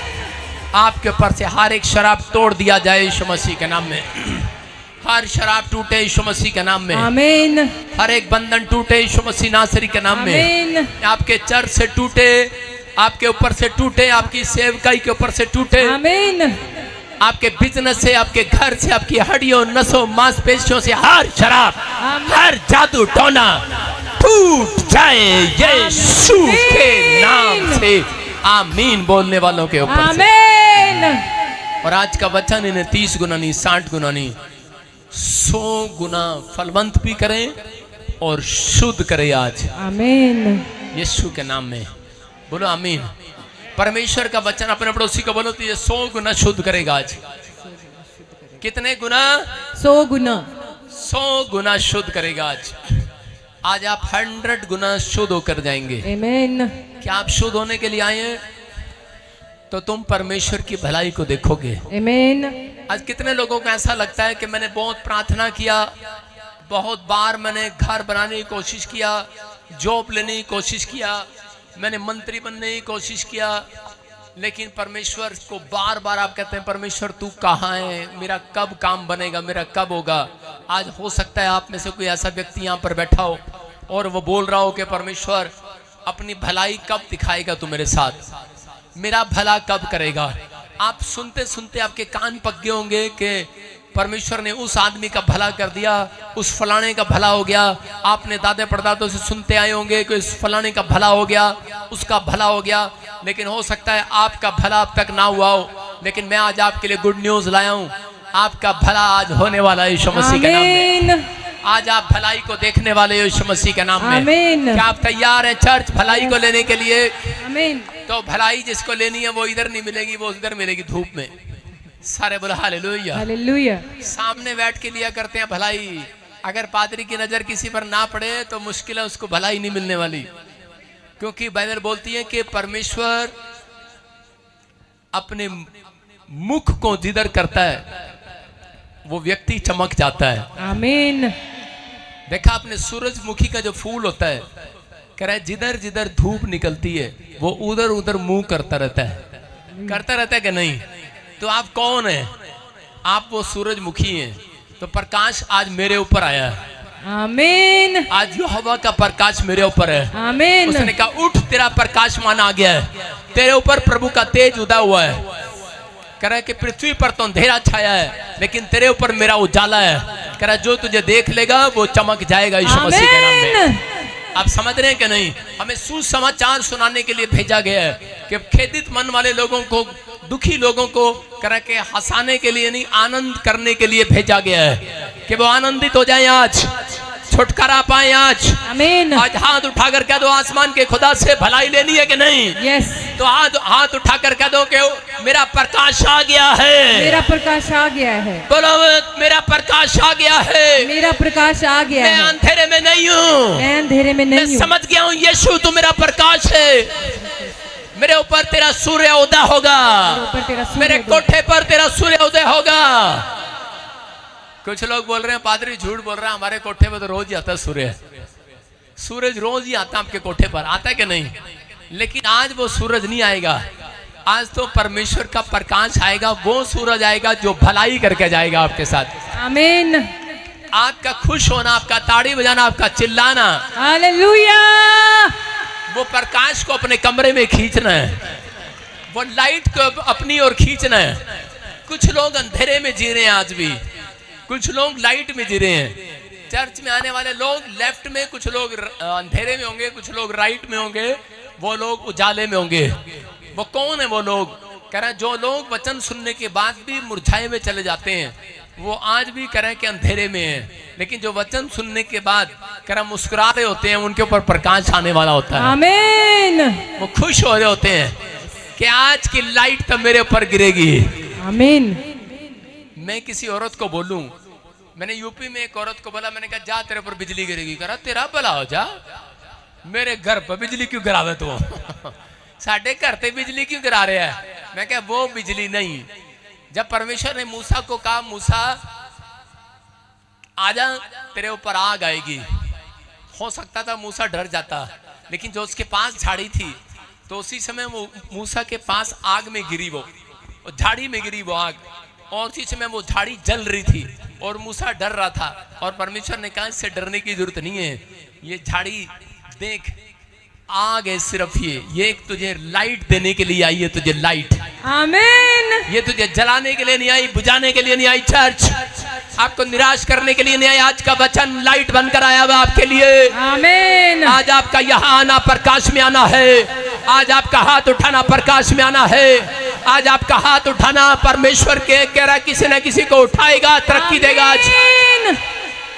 आपके ऊपर से हर एक शराब तोड़ दिया जाए यीशु मसीह के नाम में। हर शराब टूटे यीशु मसीह के नाम में। आमीन। हर एक बंधन टूटे यीशु मसीह नासरी के नाम में। आपके चर्च से टूटे, आपके ऊपर से टूटे, आपकी सेवकाई के ऊपर से टूटे। आमीन। आपके बिजनेस से, आपके घर से, आपकी हड्डियों, नसों, मांसपेशियों से हर शराब, हर जादू टोना टूट जाए यीशु के नाम से। आमीन बोलने वालों के ऊपर आमीन। और आज का वचन इन्हें 30 गुना नहीं, 60 गुना नहीं, 100 गुना फलवंत भी करें और शुद्ध करे आज। आमीन यीशु के नाम में बोलो आमीन। परमेश्वर का वचन अपने पड़ोसी को बोलो तो ये 100 गुना शुद्ध करेगा आज। कितने गुना? 100 गुना। 100 गुना शुद्ध करेगा आज। आज आप 100 गुना शुद्ध होकर जाएंगे। आमीन। क्या आप शुद्ध होने के लिए आए हैं? तो तुम परमेश्वर की भलाई को देखोगे। आमीन। आज कितने लोगों को ऐसा लगता है कि मैंने बहुत प्रार्थना किया, बहुत बार मैंने घर बनाने की कोशिश किया, जॉब लेने की कोशिश किया, मैंने मंत्री बनने की कोशिश किया, लेकिन परमेश्वर को बार बार आप कहते हैं परमेश्वर तू कहाँ है, मेरा कब काम बनेगा, मेरा कब होगा। आज हो सकता है आप में से कोई ऐसा व्यक्ति यहाँ पर बैठा हो और वो बोल रहा हो कि परमेश्वर अपनी भलाई कब दिखाएगा तू मेरे साथ, मेरा भला कब करेगा। आप सुनते सुनते आपके कान पक गए होंगे कि परमेश्वर ने उस आदमी का भला कर दिया, उस फलाने का भला हो गया। आपने दादे परदादों से सुनते आए होंगे कि उस फलाने का भला हो गया, उसका भला हो गया, लेकिन हो सकता है आपका भला अब तक ना हुआ हो। लेकिन मैं आज आपके लिए गुड न्यूज लाया हूँ, आपका भला आज होने वाला है यीशु मसीह के नाम में। आज आप भलाई को देखने वाले यीशु मसीह के नाम में। क्या आप तैयार हैं चर्च भलाई को लेने के लिए? आमीन। तो भलाई जिसको लेनी है वो इधर नहीं मिलेगी, वो उधर मिलेगी धूप में। सारे बोलो हालेलुया। हालेलुया। सामने बैठ के लिया करते हैं भलाई। अगर पादरी की नजर किसी पर ना पड़े तो मुश्किल है, उसको भलाई नहीं मिलने वाली। क्योंकि बाइबल बोलती है कि परमेश्वर अपने मुख को जिधर करता है वो व्यक्ति चमक जाता है। आमीन। देखा आपने सूरजमुखी का जो फूल होता है, कह रहा है जिधर जिधर धूप निकलती है वो उधर उधर मुंह करता रहता है, करता रहता है कि नहीं? तो आप कौन है? आप वो सूरजमुखी हैं। तो प्रकाश आज मेरे ऊपर आया है। आमीन। आज यहोवा का प्रकाश मेरे ऊपर है। आमीन। उसने कहा उठ, तेरा प्रकाशमान आ गया है, तेरे ऊपर प्रभु का तेज उदा हुआ है। कह रहा है कि पृथ्वी पर तो अंधेरा छाया है लेकिन तेरे ऊपर मेरा उजाला है। कह रहा है जो तुझे देख लेगा वो चमक जाएगा यीशु मसीह के नाम में। आप समझ रहे हैं कि नहीं? हमें सुसमाचार सुनाने के लिए भेजा गया है कि खेदित मन वाले लोगों को, दुखी लोगों को कह के हंसाने के लिए नहीं, आनंद करने के लिए भेजा गया है कि वो आनंदित हो जाएं, आज छुटकारा पाएं। आज आमीन। आज हाथ उठाकर कह दो आसमान के खुदा से भलाई लेनी है कि नहीं? यस। तो हाथ उठाकर कह दो कि मेरा प्रकाश आ गया है। मेरा प्रकाश आ गया है। बोलो मेरा प्रकाश आ गया है। मेरा प्रकाश आ गया मैं है। अंधेरे में नहीं हूँ, मैं अंधेरे में नहीं हूँ। समझ गया हूँ यीशु तू मेरा प्रकाश है। मेरे ऊपर तेरा सूर्य उदय होगा, मेरे कोठे पर तेरा सूर्य उदय होगा। कुछ लोग बोल रहे हैं पादरी झूठ बोल रहा है, हमारे कोठे पर तो रोज ही आता है सूर्य। सूरज रोज ही आता है आपके कोठे पर, आता है कि नहीं? लेकिन आज वो सूरज नहीं आएगा, आज तो परमेश्वर का प्रकाश आएगा। वो सूरज आएगा जो भलाई करके जाएगा आपके साथ। आमीन। आपका खुश होना, आपका ताड़ी बजाना, आपका चिल्लाना, हालेलुया। वो प्रकाश को अपने कमरे में खींचना है, वो लाइट को अपनी ओर खींचना है। कुछ लोग अंधेरे में जी रहे हैं आज भी, कुछ लोग लाइट में जी रहे हैं। चर्च में आने वाले लोग लेफ्ट में, कुछ लोग अंधेरे में होंगे, कुछ लोग राइट में होंगे, वो लोग उजाले में होंगे। वो कौन है वो लोग? कह रहे हैं जो लोग वचन सुनने के बाद भी मुरझाए में चले जाते हैं, वो आज भी कह रहे हैं कि अंधेरे में है। लेकिन जो वचन सुनने के बाद कह रहे मुस्कुरा रहे होते हैं, उनके ऊपर प्रकाश आने वाला होता है। आमीन। वो खुश हो रहे होते हैं कि आज की लाइट तो मेरे ऊपर गिरेगी। आमीन। मैं किसी औरत को बोलूं, मैंने यूपी में एक औरत को बोला, मैंने कहा जा तेरे ऊपर बिजली गिरेगी। कहा तेरा भला हो जा, मेरे घर पर बिजली क्यों गिरावे तू? साढ़े घर पे बिजली क्यों गिरा रहे हैं? मैं कहा वो बिजली नहीं। जब परमेश्वर ने मूसा को कहा मूसा आजा तेरे ऊपर आग आएगी, हो सकता था मूसा डर जाता, लेकिन जो उसके पास झाड़ी थी तो उसी समय वो मूसा के पास आग में गिरी, वो झाड़ी में गिरी वो आग, और उसी समय वो झाड़ी जल रही थी और मूसा डर रहा था। और परमेश्वर ने कहा इससे डरने की जरूरत नहीं है, ये झाड़ी देख आग है सिर्फ, ये एक तुझे लाइट देने के लिए आई है, तुझे लाइट, आमीन। ये तुझे जलाने के लिए नहीं आई, बुझाने के लिए नहीं आई। चर्च आपको निराश करने के लिए नहीं आई, आज का वचन लाइट बनकर आया हुआ आपके लिए। आमीन। आज आपका यहाँ आना प्रकाश में आना है, आज आपका हाथ उठाना प्रकाश में आना है, आज आपका हाथ उठाना परमेश्वर के कह रहा किसी न किसी को उठाएगा, तरक्की देगा।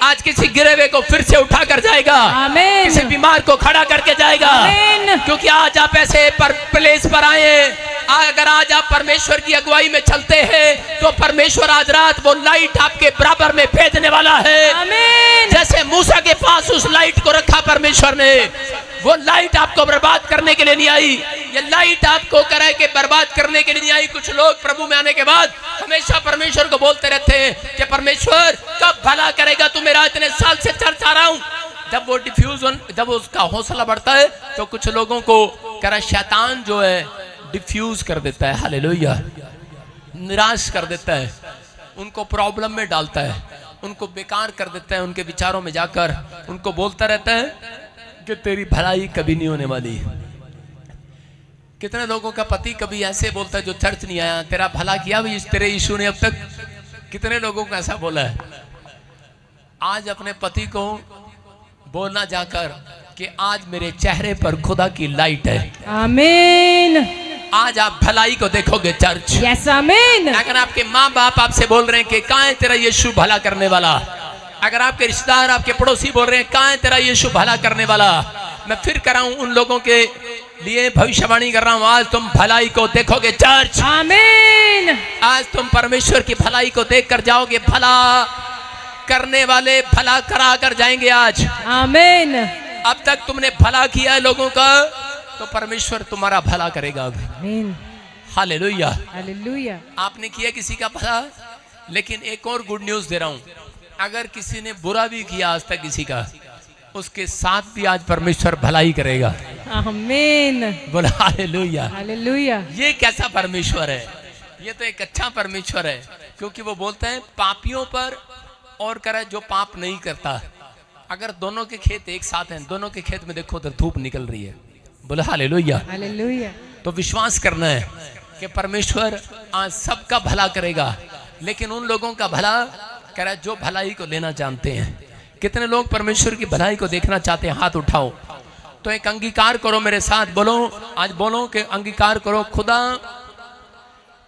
आज किसी गिरे हुए को फिर से उठा कर जाएगा, आमीन। किसी बीमार को खड़ा करके जाएगा, आमीन। क्योंकि आज आप ऐसे प्लेस पर आए हैं। अगर आज आप परमेश्वर की अगुवाई में चलते हैं तो परमेश्वर आज रात वो लाइट आपके बराबर में भेजने वाला है। आमीन। जैसे मूसा के पास उस लाइट को रखा परमेश्वर ने, वो लाइट आपको बर्बाद करने के लिए नहीं आई, ये लाइट आपको करे के बर्बाद करने के लिए नहीं आई। कुछ लोग प्रभु में आने के बाद हमेशा परमेश्वर को बोलते रहते हैं कि परमेश्वर कब भला करेगा, तू मेरा इतने साल से चर्च आ रहा हूं। जब वो डिफ्यूजन, जब उसका हौसला बढ़ता है तो कुछ लोगों को कह रहा शैतान जो है डिफ्यूज कर देता है, हालेलुया, निराश कर देता है, उनको प्रॉब्लम में डालता है, उनको बेकार कर देता है, उनके विचारों में जाकर उनको बोलता रहता है कि तेरी भलाई कभी नहीं होने वाली। कितने लोगों का पति कभी ऐसे बोलता है जो चर्च नहीं आया, तेरा भला किया भी तेरे यीशु ने अब तक, कितने लोगों को ऐसा बोला है। आज अपने पति को बोलना जाकर कि आज मेरे चेहरे पर खुदा की लाइट है, आमीन। आज आप भलाई को देखोगे चर्च। यस आमीन। अगर आपके माँ बाप आपसे बोल रहे हैं कि कहाँ है तेरा यीशु भला करने वाला, अगर आपके रिश्तेदार आपके पड़ोसी बोल रहे हैं कहाँ है तेरा यीशु भला करने वाला, मैं फिर कर रहा हूँ उन लोगों के लिए भविष्यवाणी कर रहा हूँ, आज तुम भलाई को देखोगे चर्च। आमीन। आज तुम परमेश्वर की भलाई को देख कर जाओगे, भला करने वाले भला करा कर जाएंगे आज। आमीन। अब तक तुमने भला किया है लोगों का, तो परमेश्वर तुम्हारा भला करेगा। आमीन। हालेलुया, हालेलुया। आपने किया किसी का भला, लेकिन एक और गुड न्यूज दे रहा हूं, अगर किसी ने बुरा भी किया आज तक किसी का, उसके साथ भी आज परमेश्वर भलाई करेगा। आमीन। बोला हालेलुया। हालेलुया। ये कैसा परमेश्वर है, ये तो एक अच्छा परमेश्वर है, क्योंकि वो बोलता है पापियों पर और करे जो पाप नहीं करता। अगर दोनों के खेत एक साथ हैं, दोनों के खेत में देखो तो धूप निकल रही है। बोला हालेलुया। हालेलुया। तो विश्वास करना है कि परमेश्वर आज सबका भला करेगा, लेकिन उन लोगों का भला करे जो भलाई को लेना जानते हैं। कितने लोग परमेश्वर की भलाई को देखना चाहते हैं, हाथ उठाओ। तो एक अंगीकार करो मेरे साथ, बोलो आज, बोलो कि अंगीकार करो, खुदा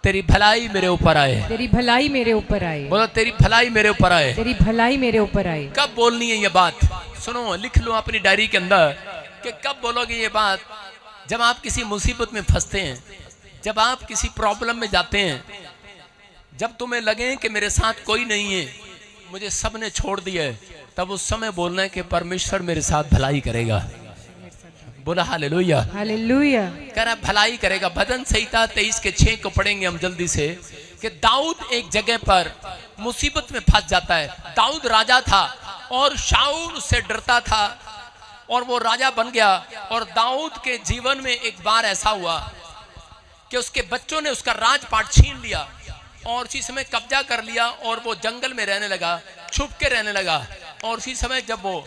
तेरी भलाई मेरे ऊपर आए, तेरी भलाई मेरे ऊपर आए। बोलो तेरी भलाई मेरे ऊपर आए, तेरी भलाई मेरे ऊपर आए। कब बोलनी है ये बात? सुनो, लिख लो अपनी डायरी के अंदर कि कब बोलोगे ये बात। जब आप किसी मुसीबत में फंसते हैं, जब आप किसी प्रॉब्लम में जाते हैं, जब तुम्हें लगे कि मेरे साथ कोई नहीं है, मुझे सब ने छोड़ दिया है, तब उस समय बोलना है कि परमेश्वर मेरे साथ भलाई करेगा। बोला हालेलुया। हालेलुया। कह रहा भलाई करेगा। भजन संहिता 23:6 को पढ़ेंगे हम जल्दी से, कि दाऊद एक जगह पर मुसीबत में फंस जाता है। दाऊद राजा था और शाऊल उससे डरता था और वो राजा बन गया। और दाऊद के जीवन में एक बार ऐसा हुआ कि उसके बच्चों ने उसका राजपाट छीन लिया और उसी समय कब्जा कर लिया और वो जंगल में रहने लगा, छुप के रहने लगा। और उसी समय जब वो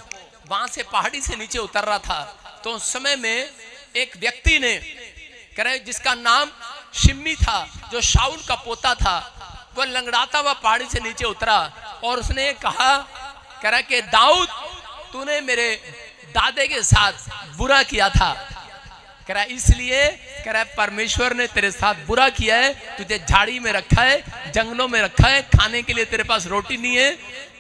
वहां से पहाड़ी से नीचे उतर रहा था, तो उस समय में एक व्यक्ति ने, कह रहे जिसका नाम शिम्मी था, जो शाऊल का पोता था, वो लंगड़ाता हुआ पहाड़ी से नीचे उतरा और उसने कहा, कह रहा कि दाऊद तूने मेरे दादे के साथ बुरा किया था। कह रहा इसलिए, कह रहा परमेश्वर ने तेरे साथ बुरा किया है, तुझे झाड़ी में रखा है, जंगलों में रखा है, खाने के लिए तेरे पास रोटी नहीं है।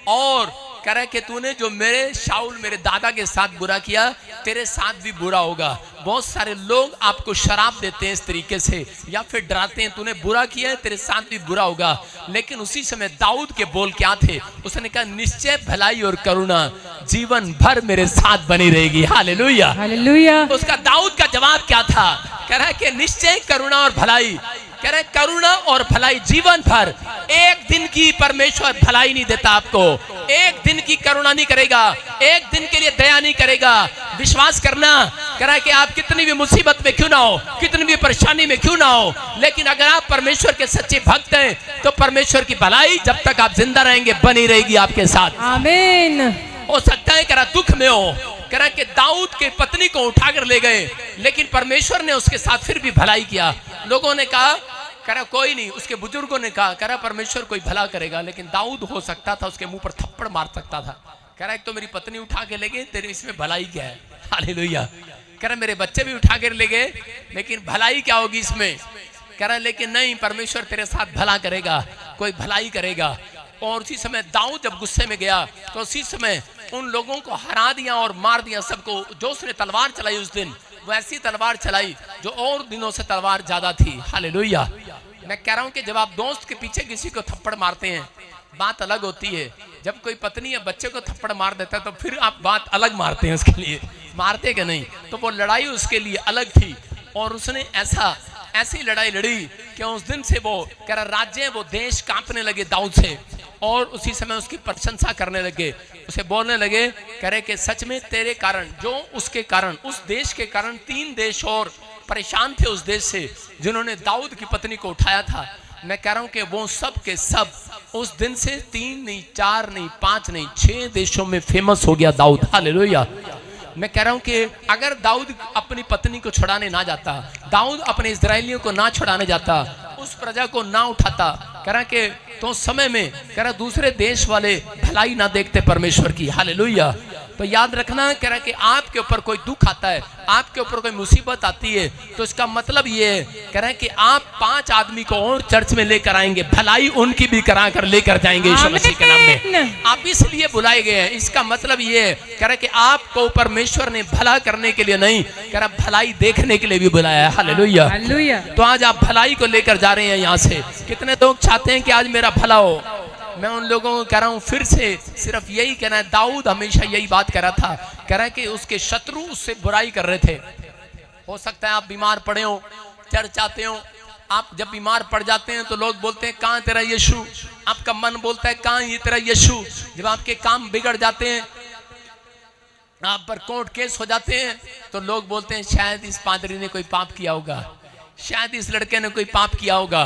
और कह रहा है कि तूने जो मेरे शाऊल मेरे दादा के साथ बुरा किया, तेरे साथ भी बुरा होगा। बहुत सारे लोग आपको शराब देते हैं इस तरीके से, या फिर डराते हैं तूने बुरा किया है, तेरे साथ भी बुरा होगा। लेकिन उसी समय दाऊद के बोल क्या थे? उसने कहा निश्चय भलाई और करुणा जीवन भर मेरे साथ बनी रहेगी। Hallelujah, hallelujah. उसका दाऊद का जवाब क्या था? कह रहा है कि निश्चय करुणा और भलाई, कह रहे करुणा और भलाई जीवन भर। एक दिन की परमेश्वर भलाई नहीं देता आपको, एक दिन की करुणा नहीं करेगा, एक दिन के लिए दया नहीं करेगा। विश्वास करना, कह रहा है कि आप कितनी भी मुसीबत में क्यों ना हो, कितनी भी परेशानी में क्यों ना हो, लेकिन अगर आप परमेश्वर के सच्चे भक्त हैं तो परमेश्वर की भलाई जब तक आप जिंदा रहेंगे बनी रहेगी आपके साथ। आमीन। हो सकता है कह रहा दुख में हो, कह रहा कि दाऊद के पत्नी को उठाकर ले गए, लेकिन परमेश्वर ने उसके साथ फिर भी भलाई किया। लोगों ने कहा, कह रहा कोई नहीं, उसके बुजुर्गों ने कहा, कह रहा परमेश्वर कोई भला करेगा, लेकिन दाऊद हो सकता था उसके मुंह पर थप्पड़ मार सकता था। कह रहा एक तो मेरी पत्नी उठा के ले गए, तेरे इसमें भलाई क्या है, हालेलुया। कह रहा मेरे बच्चे भी उठा कर ले गए, लेकिन भलाई क्या होगी इसमें। कह रहा लेकिन नहीं, परमेश्वर तेरे साथ भला करेगा, कोई भलाई करेगा। और उसी समय दाऊद जब गुस्से में गया तो उसी समय उन लोगों को हरा दिया और मार दिया सबको। जो उसने तलवार चलाई उस दिन, वो ऐसी तलवार चलाई जो और दिनों से तलवार ज्यादा थी, हालेलुया। मैं कह रहा हूं कि जब आप दोस्त के पीछे किसी को थप्पड़ मारते हैं बात अलग होती है, जब कोई पत्नी या बच्चे को थप्पड़ मार देता है तो फिर आप बात अलग मारते हैं उसके लिए, मारते कि नहीं। तो वो लड़ाई उसके लिए अलग थी और उसने ऐसी लड़ाई लड़ी कि उस दिन से वो कह रहा राज्य वो देश कांपने लगे दाऊद से, और उसी समय उसकी प्रशंसा करने लगे, उसे बोलने लगे, कह रहे कि सच में तेरे कारण, जो उसके कारण, उस देश के कारण 3 देश और परेशान थे उस देश से जिन्होंने दाऊद की पत्नी को उठाया था। मैं कह रहा हूं कि वो सब के सब उस दिन से 3 नहीं, 4 नहीं, 5 नहीं, 6 देशों में फेमस हो गया दाऊद, हालेलुया। मैं कह रहा हूं कि अगर दाऊद अपनी पत्नी को छुड़ाने ना जाता, दाऊद अपने इस्राएलियों को ना छुड़ाने जाता, उस प्रजा को ना उठाता, कह रहा कि तो समय में कह रहा दूसरे देश वाले भलाई ना देखते परमेश्वर की, हालेलुया। तो याद रखना, कह रहा कि आपके ऊपर कोई दुख आता है, आपके ऊपर कोई मुसीबत आती है, तो इसका मतलब ये है, कह रहा है कि आप 5 आदमी को और चर्च में लेकर आएंगे, भलाई उनकी भी करा कर लेकर जाएंगे यीशु मसीह के नाम में। आप इसलिए बुलाए गए हैं, इसका मतलब ये है, कह रहा कि आपको परमेश्वर ने भला करने के लिए नहीं, कह रहा भलाई देखने के लिए भी बुलाया है, हालेलुया। तो आज आप भलाई को लेकर जा रहे हैं यहाँ से। कितने लोग चाहते हैं कि आज मेरा भला हो। मैं उन लोगों को कह रहा हूं फिर से, सिर्फ यही कहना है, दाऊद हमेशा यही बात कर रहा था, कह रहा है कि उसके शत्रु उससे बुराई कर रहे थे। हो सकता है आप बीमार पड़े हो, चर्च आते हो, आप जब बीमार पड़ जाते हैं तो लोग बोलते हैं कहाँ तेरा यीशु, आपका मन बोलता है कहाँ ये तेरा यीशु। जब आपके काम बिगड़ जाते हैं, आप पर कोर्ट केस हो जाते हैं, तो लोग बोलते हैं शायद इस पादरी ने कोई पाप किया होगा, शायद इस लड़के ने कोई पाप किया होगा,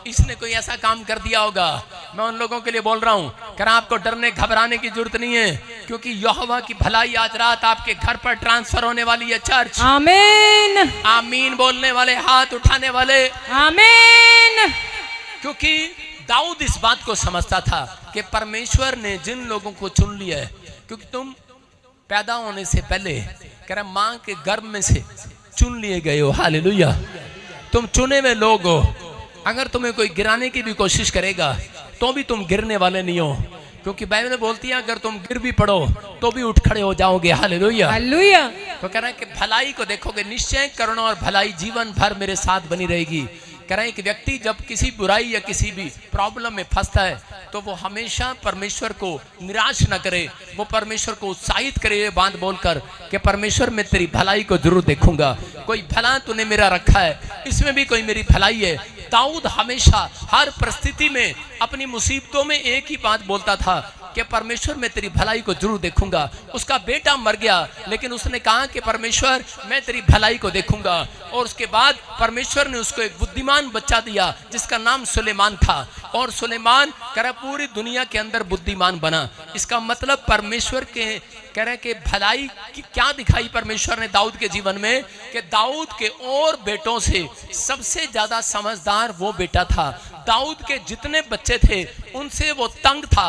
इसने कोई ऐसा काम कर दिया होगा। मैं उन लोगों के लिए बोल रहा हूं, कर आपको डरने घबराने की जरूरत नहीं है, क्योंकि यहोवा की भलाई आज रात आपके घर पर ट्रांसफर होने वाली है। चर्च आमीन, आमीन बोलने वाले, हाथ उठाने वाले, आमीन। क्योंकि दाऊद इस बात को समझता था कि परमेश्वर ने जिन लोगों को चुन लिया है, क्योंकि तुम पैदा होने से पहले कह रहा मां के गर्भ में से चुन लिए गए हो, हालेलुया। तुम चुने हुए लोग हो। अगर तुम्हें कोई गिराने की भी कोशिश करेगा तो भी तुम गिरने वाले नहीं हो, क्योंकि बाइबल बोलती है अगर तुम गिर भी पड़ो तो भी उठ खड़े हो जाओगे, हालेलुया, हालेलुया। तो कह रहा है कि भलाई को देखोगे, निश्चय करुणा और भलाई जीवन भर मेरे साथ बनी रहेगी। कह रहा है कि व्यक्ति जब किसी बुराई या किसी भी प्रॉब्लम में फंसता है तो वो हमेशा परमेश्वर को निराश न करे, वो परमेश्वर को उत्साहित करे ये बात बोलकर कि परमेश्वर मैं तेरी भलाई को जरूर देखूंगा, कोई भला तूने मेरा रखा है, इसमें भी कोई मेरी भलाई है। दाऊद हमेशा हर परिस्थिति में अपनी मुसीबतों में एक ही बात बोलता था कि परमेश्वर मैं तेरी भलाई को जरूर देखूंगा। उसका बेटा मर गया, लेकिन उसने कहा कि परमेश्वर मैं तेरी भलाई को देखूंगा, और उसके बाद परमेश्वर ने उसको एक बुद्धिमान बच्चा दिया जिसका नाम सुलेमान था, और सुलेमान कह रहा पूरी दुनिया के अंदर बुद्धिमान बना। इसका मतलब परमेश्वर के कह रहे कि भलाई की क्या दिखाई परमेश्वर ने दाऊद के जीवन में, कि दाऊद के और बेटों से सबसे ज्यादा समझदार वो बेटा था। दाऊद के जितने बच्चे थे उनसे वो तंग था,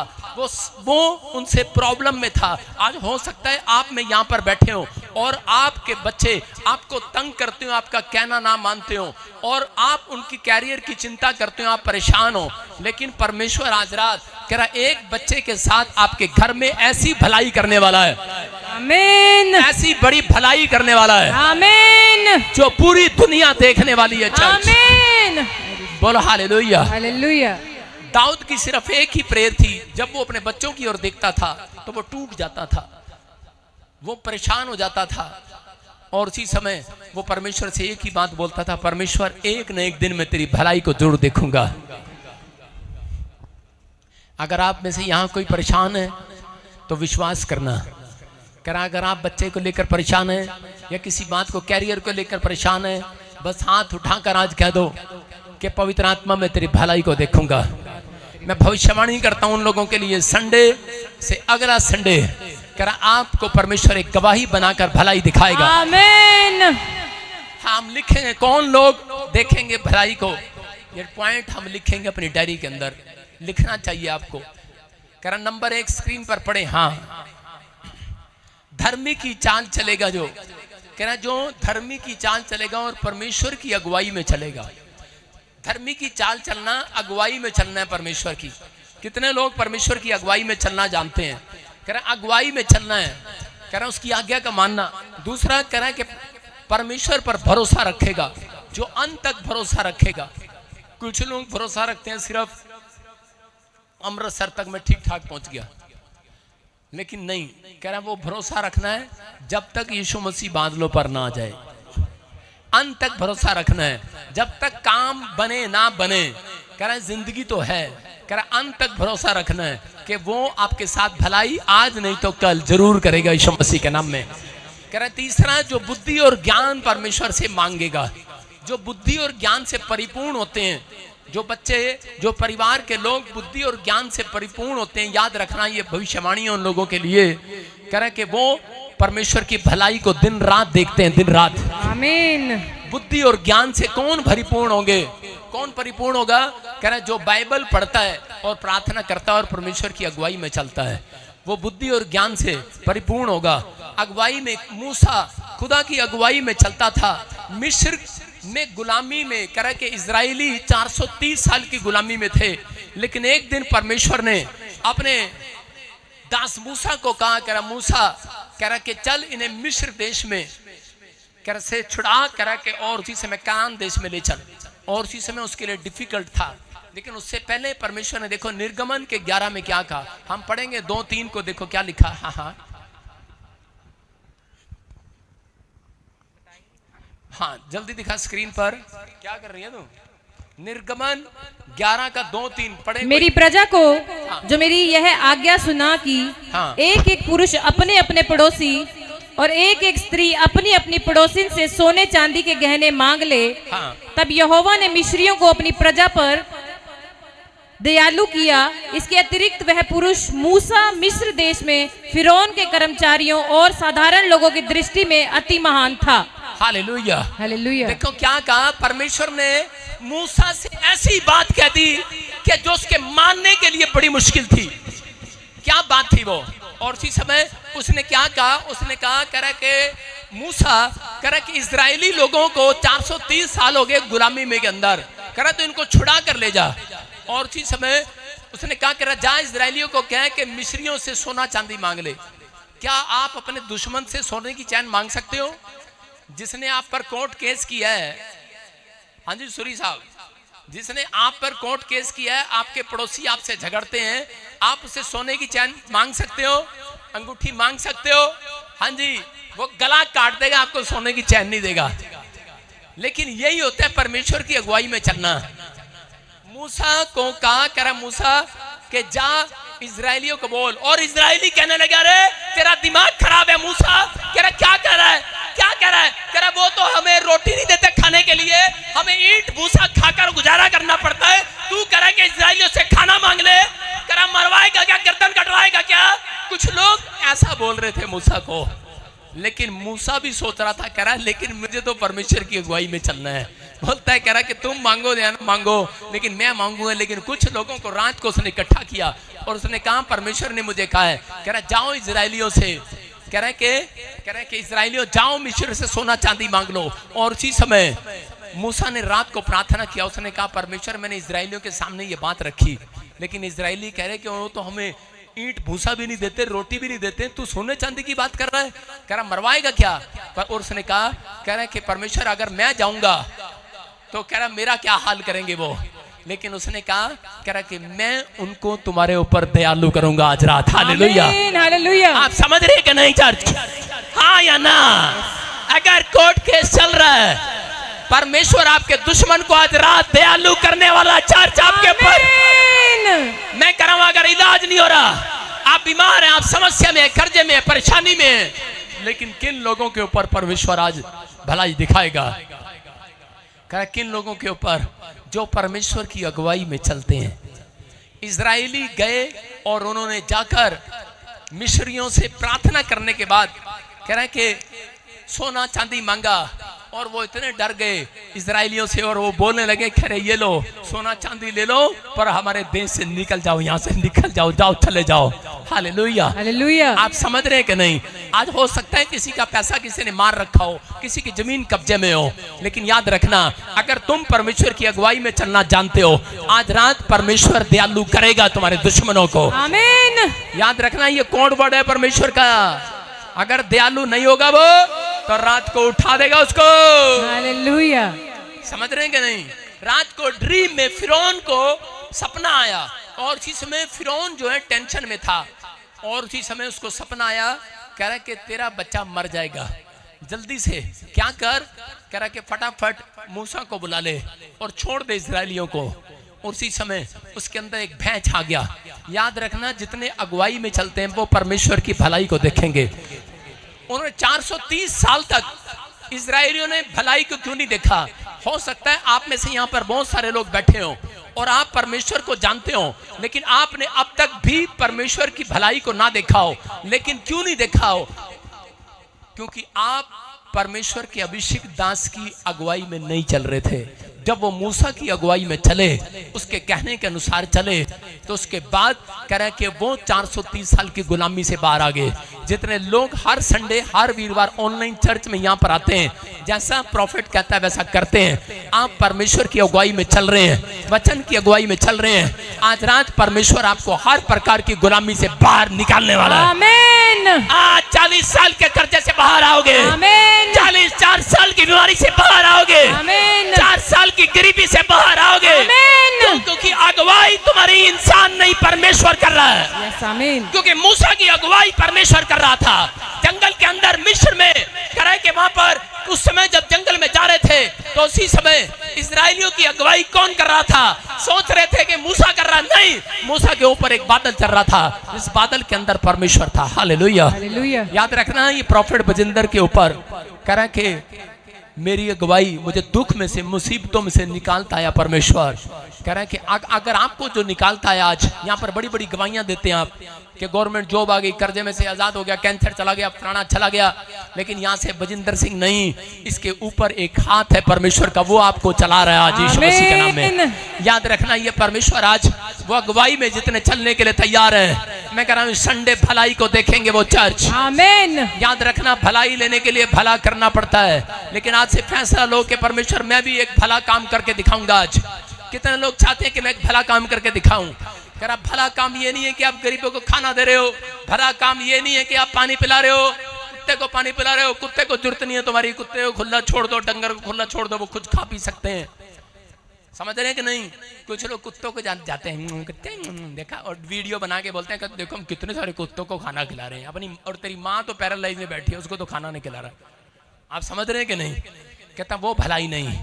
वो उनसे प्रॉब्लम में था। आज हो सकता है आप में यहाँ पर बैठे हो और आपके बच्चे आपको तंग करते हो, आपका कहना ना मानते हो, और आप उनकी कैरियर की चिंता करते हो, आप परेशान हो, लेकिन परमेश्वर आज रात कह रहा एक बच्चे के साथ आपके घर में ऐसी भलाई करने वाला है, आमीन, ऐसी बड़ी भलाई करने वाला है, आमीन, जो पूरी दुनिया देखने वाली है। आमीन, बोलो हालेलुया, हालेलुया। दाऊद की सिर्फ एक ही प्रेयर थी, जब वो अपने बच्चों की ओर देखता था तो वो टूट जाता था, वो परेशान हो जाता था, और उसी समय वो परमेश्वर से एक ही बात बोलता था, परमेश्वर एक न एक दिन मैं तेरी भलाई को जरूर देखूंगा। अगर आप में से यहाँ कोई परेशान है तो विश्वास करना, अगर आप बच्चे को लेकर परेशान है या किसी बात को, कैरियर को लेकर परेशान है, बस हाथ उठाकर आज कह दो कि पवित्र आत्मा मैं तेरी भलाई को देखूंगा। मैं भविष्यवाणी करता हूं उन लोगों के लिए, संडे से अगला संडे आपको परमेश्वर एक गवाही बनाकर भलाई दिखाएगा। आमीन। हम लिखेंगे कौन लोग देखेंगे भलाई को, ये पॉइंट हम लिखेंगे अपनी डायरी के अंदर, लिखना चाहिए आपको। नंबर 1 स्क्रीन पर पढ़े, हाँ, धर्मी की चाल चलेगा जो, जो धर्मी की चाल चलेगा और परमेश्वर की अगुवाई में चलेगा। धर्मी की चाल चलना, अगुवाई में चलना है परमेश्वर की। कितने लोग परमेश्वर की अगुवाई में चलना जानते हैं? अगुवाई में चलना है, उसकी आज्ञा का मानना। दूसरा कि परमेश्वर पर भरोसा रखेगा, जो अंत तक भरोसा रखेगा। कुछ लोग भरोसा रखते हैं सिर्फ अमृतसर तक मैं ठीक ठाक पहुंच गया, लेकिन नहीं, वो भरोसा रखना है जब तक यीशु मसीह बादलों पर ना आ जाए। अंत तक भरोसा रखना है, जब तक काम बने ना बने, जिंदगी तो है, अंत तक भरोसा रखना है कि वो आपके साथ भलाई आज नहीं तो कल जरूर करेगा यीशु मसीह के नाम में। तीसरा, जो बुद्धि और ज्ञान परमेश्वर से मांगेगा, जो बुद्धि और ज्ञान से परिपूर्ण होते हैं, जो बच्चे, जो परिवार के लोग बुद्धि और ज्ञान से परिपूर्ण होते हैं, याद रखना ये भविष्यवाणी है उन लोगों के लिए, कि वो परमेश्वर की भलाई को दिन रात देखते हैं, दिन रात। आमीन। बुद्धि और ज्ञान से कौन परिपूर्ण होंगे? कौन परिपूर्ण होगा? जो बाइबल पढ़ता है और प्रार्थना करता है और परमेश्वर की अगुवाई में चलता है, वो बुद्धि और ज्ञान से परिपूर्ण होगा। अगुवाई में मूसा खुदा की अगुवाई में चलता था। मिस्र में गुलामी में के इजरायली 430 साल की गुलामी में थे, लेकिन एक दिन परमेश्वर ने अपने दास मूसा को कहा, मूसा के चल इन्हें मिस्र देश में से छुड़ा के और उसी समय कानान देश में ले चल। और उसी समय उसके लिए डिफिकल्ट था, लेकिन उससे पहले परमेश्वर ने देखो निर्गमन के 11 में क्या कहा। हम पढ़ेंगे 2-3 को, देखो क्या लिखा। हाँ जल्दी दिखा स्क्रीन पर, क्या कर रही है तू? निर्गमन 11 का 2-3 पढ़े। मेरी प्रजा को जो मेरी यह आज्ञा सुना कि एक एक पुरुष अपने अपने पड़ोसी और एक एक स्त्री अपनी अपनी पड़ोसिन से सोने चांदी के गहने मांग ले। तब यहोवा ने मिस्रियों को अपनी प्रजा पर दयालु किया। इसके अतिरिक्त वह पुरुष मूसा मिस्र देश में फिरौन के कर्मचारियों और साधारण लोगों की दृष्टि में अति महान था। Hallelujah, hallelujah. देखो क्या कहा परमेश्वर ने, मूसा से ऐसी बात कह दी कि जो उसके मानने के लिए बड़ी मुश्किल थी। क्या बात थी वो? और उसी समय उसने क्या कहा? उसने कहा कि मूसा कि इजरायली लोगों को 430 साल हो गए गुलामी में के अंदर, तो इनको छुड़ा कर ले जा। और उसी समय उसने कहा जा इजरायलियों को कह कि मिस्रियों से सोना चांदी मांग ले। क्या आप अपने दुश्मन से सोने की चैन मांग सकते हो? जिसने आप पर कोर्ट केस किया है, हाँ जी सूरी साहब, जिसने आप पर कोर्ट केस किया है, आपके पड़ोसी आपसे झगड़ते हैं, आप उसे सोने की चैन मांग सकते हो? अंगूठी मांग सकते हो? हाँ जी, वो गला काट देगा, आपको सोने की चैन नहीं देगा। लेकिन यही होता है परमेश्वर की अगुवाई में चलना। मूसा को कहा मूसा के जा इजरायलियों को बोल। और इजरायली कहने लगे अरे तेरा दिमाग खराब है मूसा, क्या कह रहा है, क्या कह रहा है? वो तो हमें रोटी नहीं देते खाने के लिए, हमें ईंट भूसा खाकर गुजारा करना पड़ता है, तू कह रहा है कि इजरायलियों से खाना मांग ले, मरवाएगा क्या, गर्दन कटवाएगा क्या? कुछ लोग ऐसा बोल रहे थे मूसा को, लेकिन मूसा भी सोच रहा था, लेकिन मुझे तो परमेश्वर की अगुवाई में चलना है। बोलता है कि तुम मांगो या ना मांगो, लेकिन मैं मांगूंगा। लेकिन कुछ लोगों को रात को उसने इकट्ठा किया और उसने कहा परमेश्वर ने मुझे कहा है, जाओ इजरायलियों से, कह रहे कि इजरायलियों जाओ मिस्र से सोना चांदी मांग लो। और उसी समय मूसा ने रात को प्रार्थना किया, उसने कहा परमेश्वर मैंने इजरायलियों के सामने ये बात रखी, लेकिन इजरायली कह रहे कि वो तो हमें ईंट भूसा भी नहीं देते, रोटी भी नहीं देते, तू सोने चांदी की बात कर रहा है, कह रहा मरवाएगा क्या? और उसने कहा, कह रहा कि परमेश्वर अगर मैं जाऊंगा तो कह रहा मेरा क्या हाल करेंगे वो? लेकिन उसने कहा, कह रहा कि मैं उनको तुम्हारे ऊपर दयालु करूंगा आज रात। Hallelujah, hallelujah. आप समझ रहे कि नहीं चर्च? हाँ या ना? अगर कोर्ट केस चल रहा है, परमेश्वर आपके दुश्मन को आज रात दयालु करने वाला चर्च आपके ऊपर। मैं कह रहा हूं अगर इलाज नहीं हो रहा, आप बीमार हैं, आप समस्या में, कर्जे में, परेशानी में, लेकिन किन लोगों के ऊपर परमेश्वर आज भलाई दिखाएगा? कह किन लोगों के ऊपर? जो परमेश्वर की अगुवाई में चलते हैं। इजरायली गए और उन्होंने जाकर मिस्रियों से प्रार्थना करने के बाद कह रहे हैं कि सोना चांदी मांगा, और वो इतने डर गए इजरायलियों से और वो बोलने लगे, खैर ये लो सोना चांदी ले लो, पर हमारे देश से निकल जाओ, यहाँ से निकल जाओ, जाओ चले जाओ। Hallelujah, hallelujah. आप समझ रहे हैं कि नहीं? आज हो सकता है किसी का पैसा किसी ने मार रखा हो, किसी की जमीन कब्जे में हो, लेकिन याद रखना अगर तुम परमेश्वर की अगुवाई में चलना जानते हो, आज रात परमेश्वर दयालु करेगा तुम्हारे दुश्मनों को। आमीन। याद रखना ये कोड वर्ड है परमेश्वर का। अगर दयालु नहीं होगा वो तो रात को उठा देगा उसको। हालेलुया। समझ रहे हैं कि नहीं? रात को ड्रीम में फिरौन को सपना आया, और उसी समय फिरौन जो है टेंशन में था, और उसी समय उसको सपना आया, कह रहा कि तेरा बच्चा मर जाएगा, जल्दी से क्या कर, कह रहा कि फटाफट मूसा को बुला ले और छोड़ दे इजरायलियों को। उसी समय उसके अंदर एक भैंस आ गया। याद रखना जितने अगुवाई में चलते हैं वो परमेश्वर की भलाई को देखेंगे। उन्होंने 430 साल तक इजरायलियों ने भलाई को क्यों नहीं देखा? हो सकता है आप में से यहाँ पर बहुत सारे लोग बैठे हो और आप परमेश्वर को जानते हो, लेकिन आपने अब तक भी परमेश्वर की भलाई को ना देखा हो। लेकिन क्यों नहीं देखा हो? क्योंकि आप परमेश्वर के अभिषेक दास की अगुवाई में नहीं चल रहे थे। जब वो मूसा की अगुवाई में चले, उसके कहने के अनुसार चले, तो उसके बाद कह रहे हैं कि वो 430 साल की गुलामी से बाहर आ गए। जितने लोग हर संडे हर वीरवार ऑनलाइन चर्च में यहाँ पर आते हैं, जैसा प्रॉफिट कहता है वैसा करते हैं, आप परमेश्वर की अगुवाई में चल रहे हैं, वचन की अगुवाई में चल रहे हैं, आज रात परमेश्वर आपको हर प्रकार की गुलामी से बाहर निकालने वाला है। आमीन। आज 40 साल के कर्जे से बाहर आओगे। आमीन। 4 साल की बीमारी से बाहर आओगे। आमीन। 4 साल की गरीबी से बाहर आओगे। आमीन। क्योंकि अगुवाई तुम्हारी इंसान नहीं परमेश्वर कर रहा है। यस, आमीन। क्योंकि मूसा की अगुवाई परमेश्वर कर रहा था जंगल के अंदर मिस्र में। करे कि वहां पर उस समय जब जंगल में जा रहे थे तो उसी समय इजरायलियों की अगुवाई कौन कर रहा था? सोच रहे थे कि मूसा कर रहा, नहीं, मूसा के ऊपर एक बादल चल रहा था, इस बादल के अंदर परमेश्वर था। Hallelujah, hallelujah. याद रखना ये प्रॉफिट बजिंदर के ऊपर कह रहा कि मेरी अगुवाई मुझे दुख में से, मुसीबतों में से निकालता है परमेश्वर। कह रहा है कि अगर आपको जो निकालता है, आज यहाँ पर बड़ी बड़ी गवाहियां देते हैं आप कि गवर्नमेंट जॉब आ गई, कर्जे में से आजाद हो गया, कैंसर चला गया, फलाना चला गया, लेकिन यहाँ से बजिंदर सिंह नहीं, इसके ऊपर एक हाथ है परमेश्वर का, वो आपको चला रहा है आज यीशु मसीह के नाम में। याद रखना ये परमेश्वर आज वो अगुवाई में जितने चलने के लिए तैयार है, मैं कह रहा हूँ संडे भलाई को देखेंगे वो चर्च। आमीन। याद रखना भलाई लेने के लिए भला करना पड़ता है, लेकिन आज से फैसला लो कि परमेश्वर मैं भी एक भला काम करके दिखाऊंगा। आज कितने लोग चाहते हैं कि मैं एक भला काम करके दिखाऊं? कह रहा भला काम ये नहीं है कि आप गरीबों को खाना दे रहे हो, भला काम ये नहीं है कि आप पानी पिला रहे हो, कुत्ते को पानी पिला रहे हो, कुत्ते को जरूरत नहीं है तुम्हारी, कुत्ते को खुला छोड़ दो, डंगर को खुला छोड़ दो, वो खुद खा पी सकते हैं। समझ रहे हैं कि नहीं? कुछ लोग कुत्तों को जाते हैं, देखा, और वीडियो बना के बोलते हैं कि देखो हम कितने सारे कुत्तों को खाना खिला रहे हैं अपनी, और तेरी माँ तो पैरालाइज में बैठी है, उसको तो खाना नहीं खिला रहा। आप समझ रहे हैं कि नहीं? कहता वो भलाई नहीं।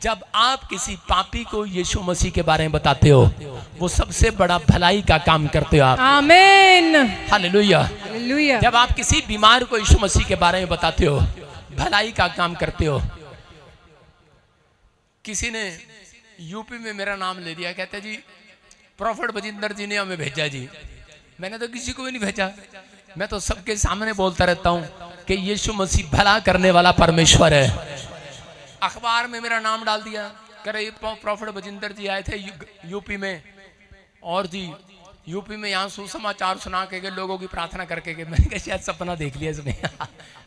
जब आप किसी पापी को यीशु मसीह के बारे में बताते हो, वो सबसे बड़ा भलाई का काम करते हो आप। आमीन। हालेलुया, हालेलुया। जब आप किसी बीमार को यीशु मसीह के बारे में बताते हो, भलाई का काम करते हो। किसी ने यूपी में मेरा नाम ले दिया, कहते जी प्रॉफिट बजिंदर जी ने हमें भेजा जी। मैंने तो किसी को भी नहीं भेजा, मैं तो सबके सामने बोलता रहता हूँ कि यीशु मसीह भला करने वाला परमेश्वर है। अखबार में मेरा नाम डाल दिया, करे प्रॉफिट बजिंदर जी आए थे यूपी में, और जी यूपी में यहाँ सुसमाचार सुना के लोगों की प्रार्थना करके के मैंने शायद सपना देख लिया इसमें।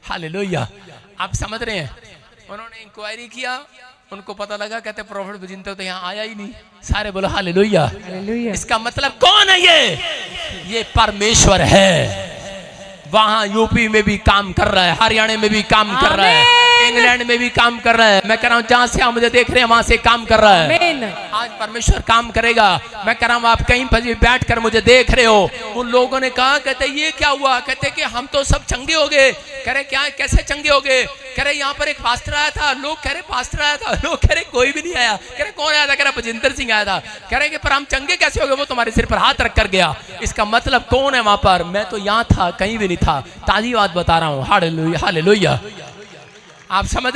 हालेलुया, आप समझ रहे हैं? उन्होंने इंक्वायरी किया, उनको पता लगा, कहते प्रॉफिट बजिंदर तो यहाँ आया ही नहीं। सारे बोलो हालेलुया। इसका मतलब कौन है? ये परमेश्वर है। वहां यूपी में भी काम कर रहा है, हरियाणा में भी काम कर रहा है, इंग्लैंड में भी काम कर रहा है। मैं कह रहा हूँ जहाँ से आप मुझे देख रहे हैं वहां से काम कर रहा है। आमीन। आज परमेश्वर काम करेगा। मैं कह रहा हूँ आप कहीं पर भी बैठ कर मुझे देख रहे हो। उन लोगों ने कहा, कहते ये क्या हुआ? कहते कि हम तो सब चंगे हो गए। कह रहे क्या, कैसे चंगे हो गए? कह रहे यहाँ पर एक पास्टर आया था। लोग कह रहे पास्टर आया था। लोग कह रहे कोई भी नहीं आया। कह रहे कौन आया था? कह रहे बजिंदर सिंह आया था। कह रहे कि पर हम चंगे कैसे हो गए? वो तुम्हारे सिर पर हाथ रख कर गया। इसका मतलब कौन है वहां पर? मैं तो यहाँ था, कहीं भी नहीं था। ताजी बात बता रहा हूँ। Hallelujah, hallelujah. आप समझ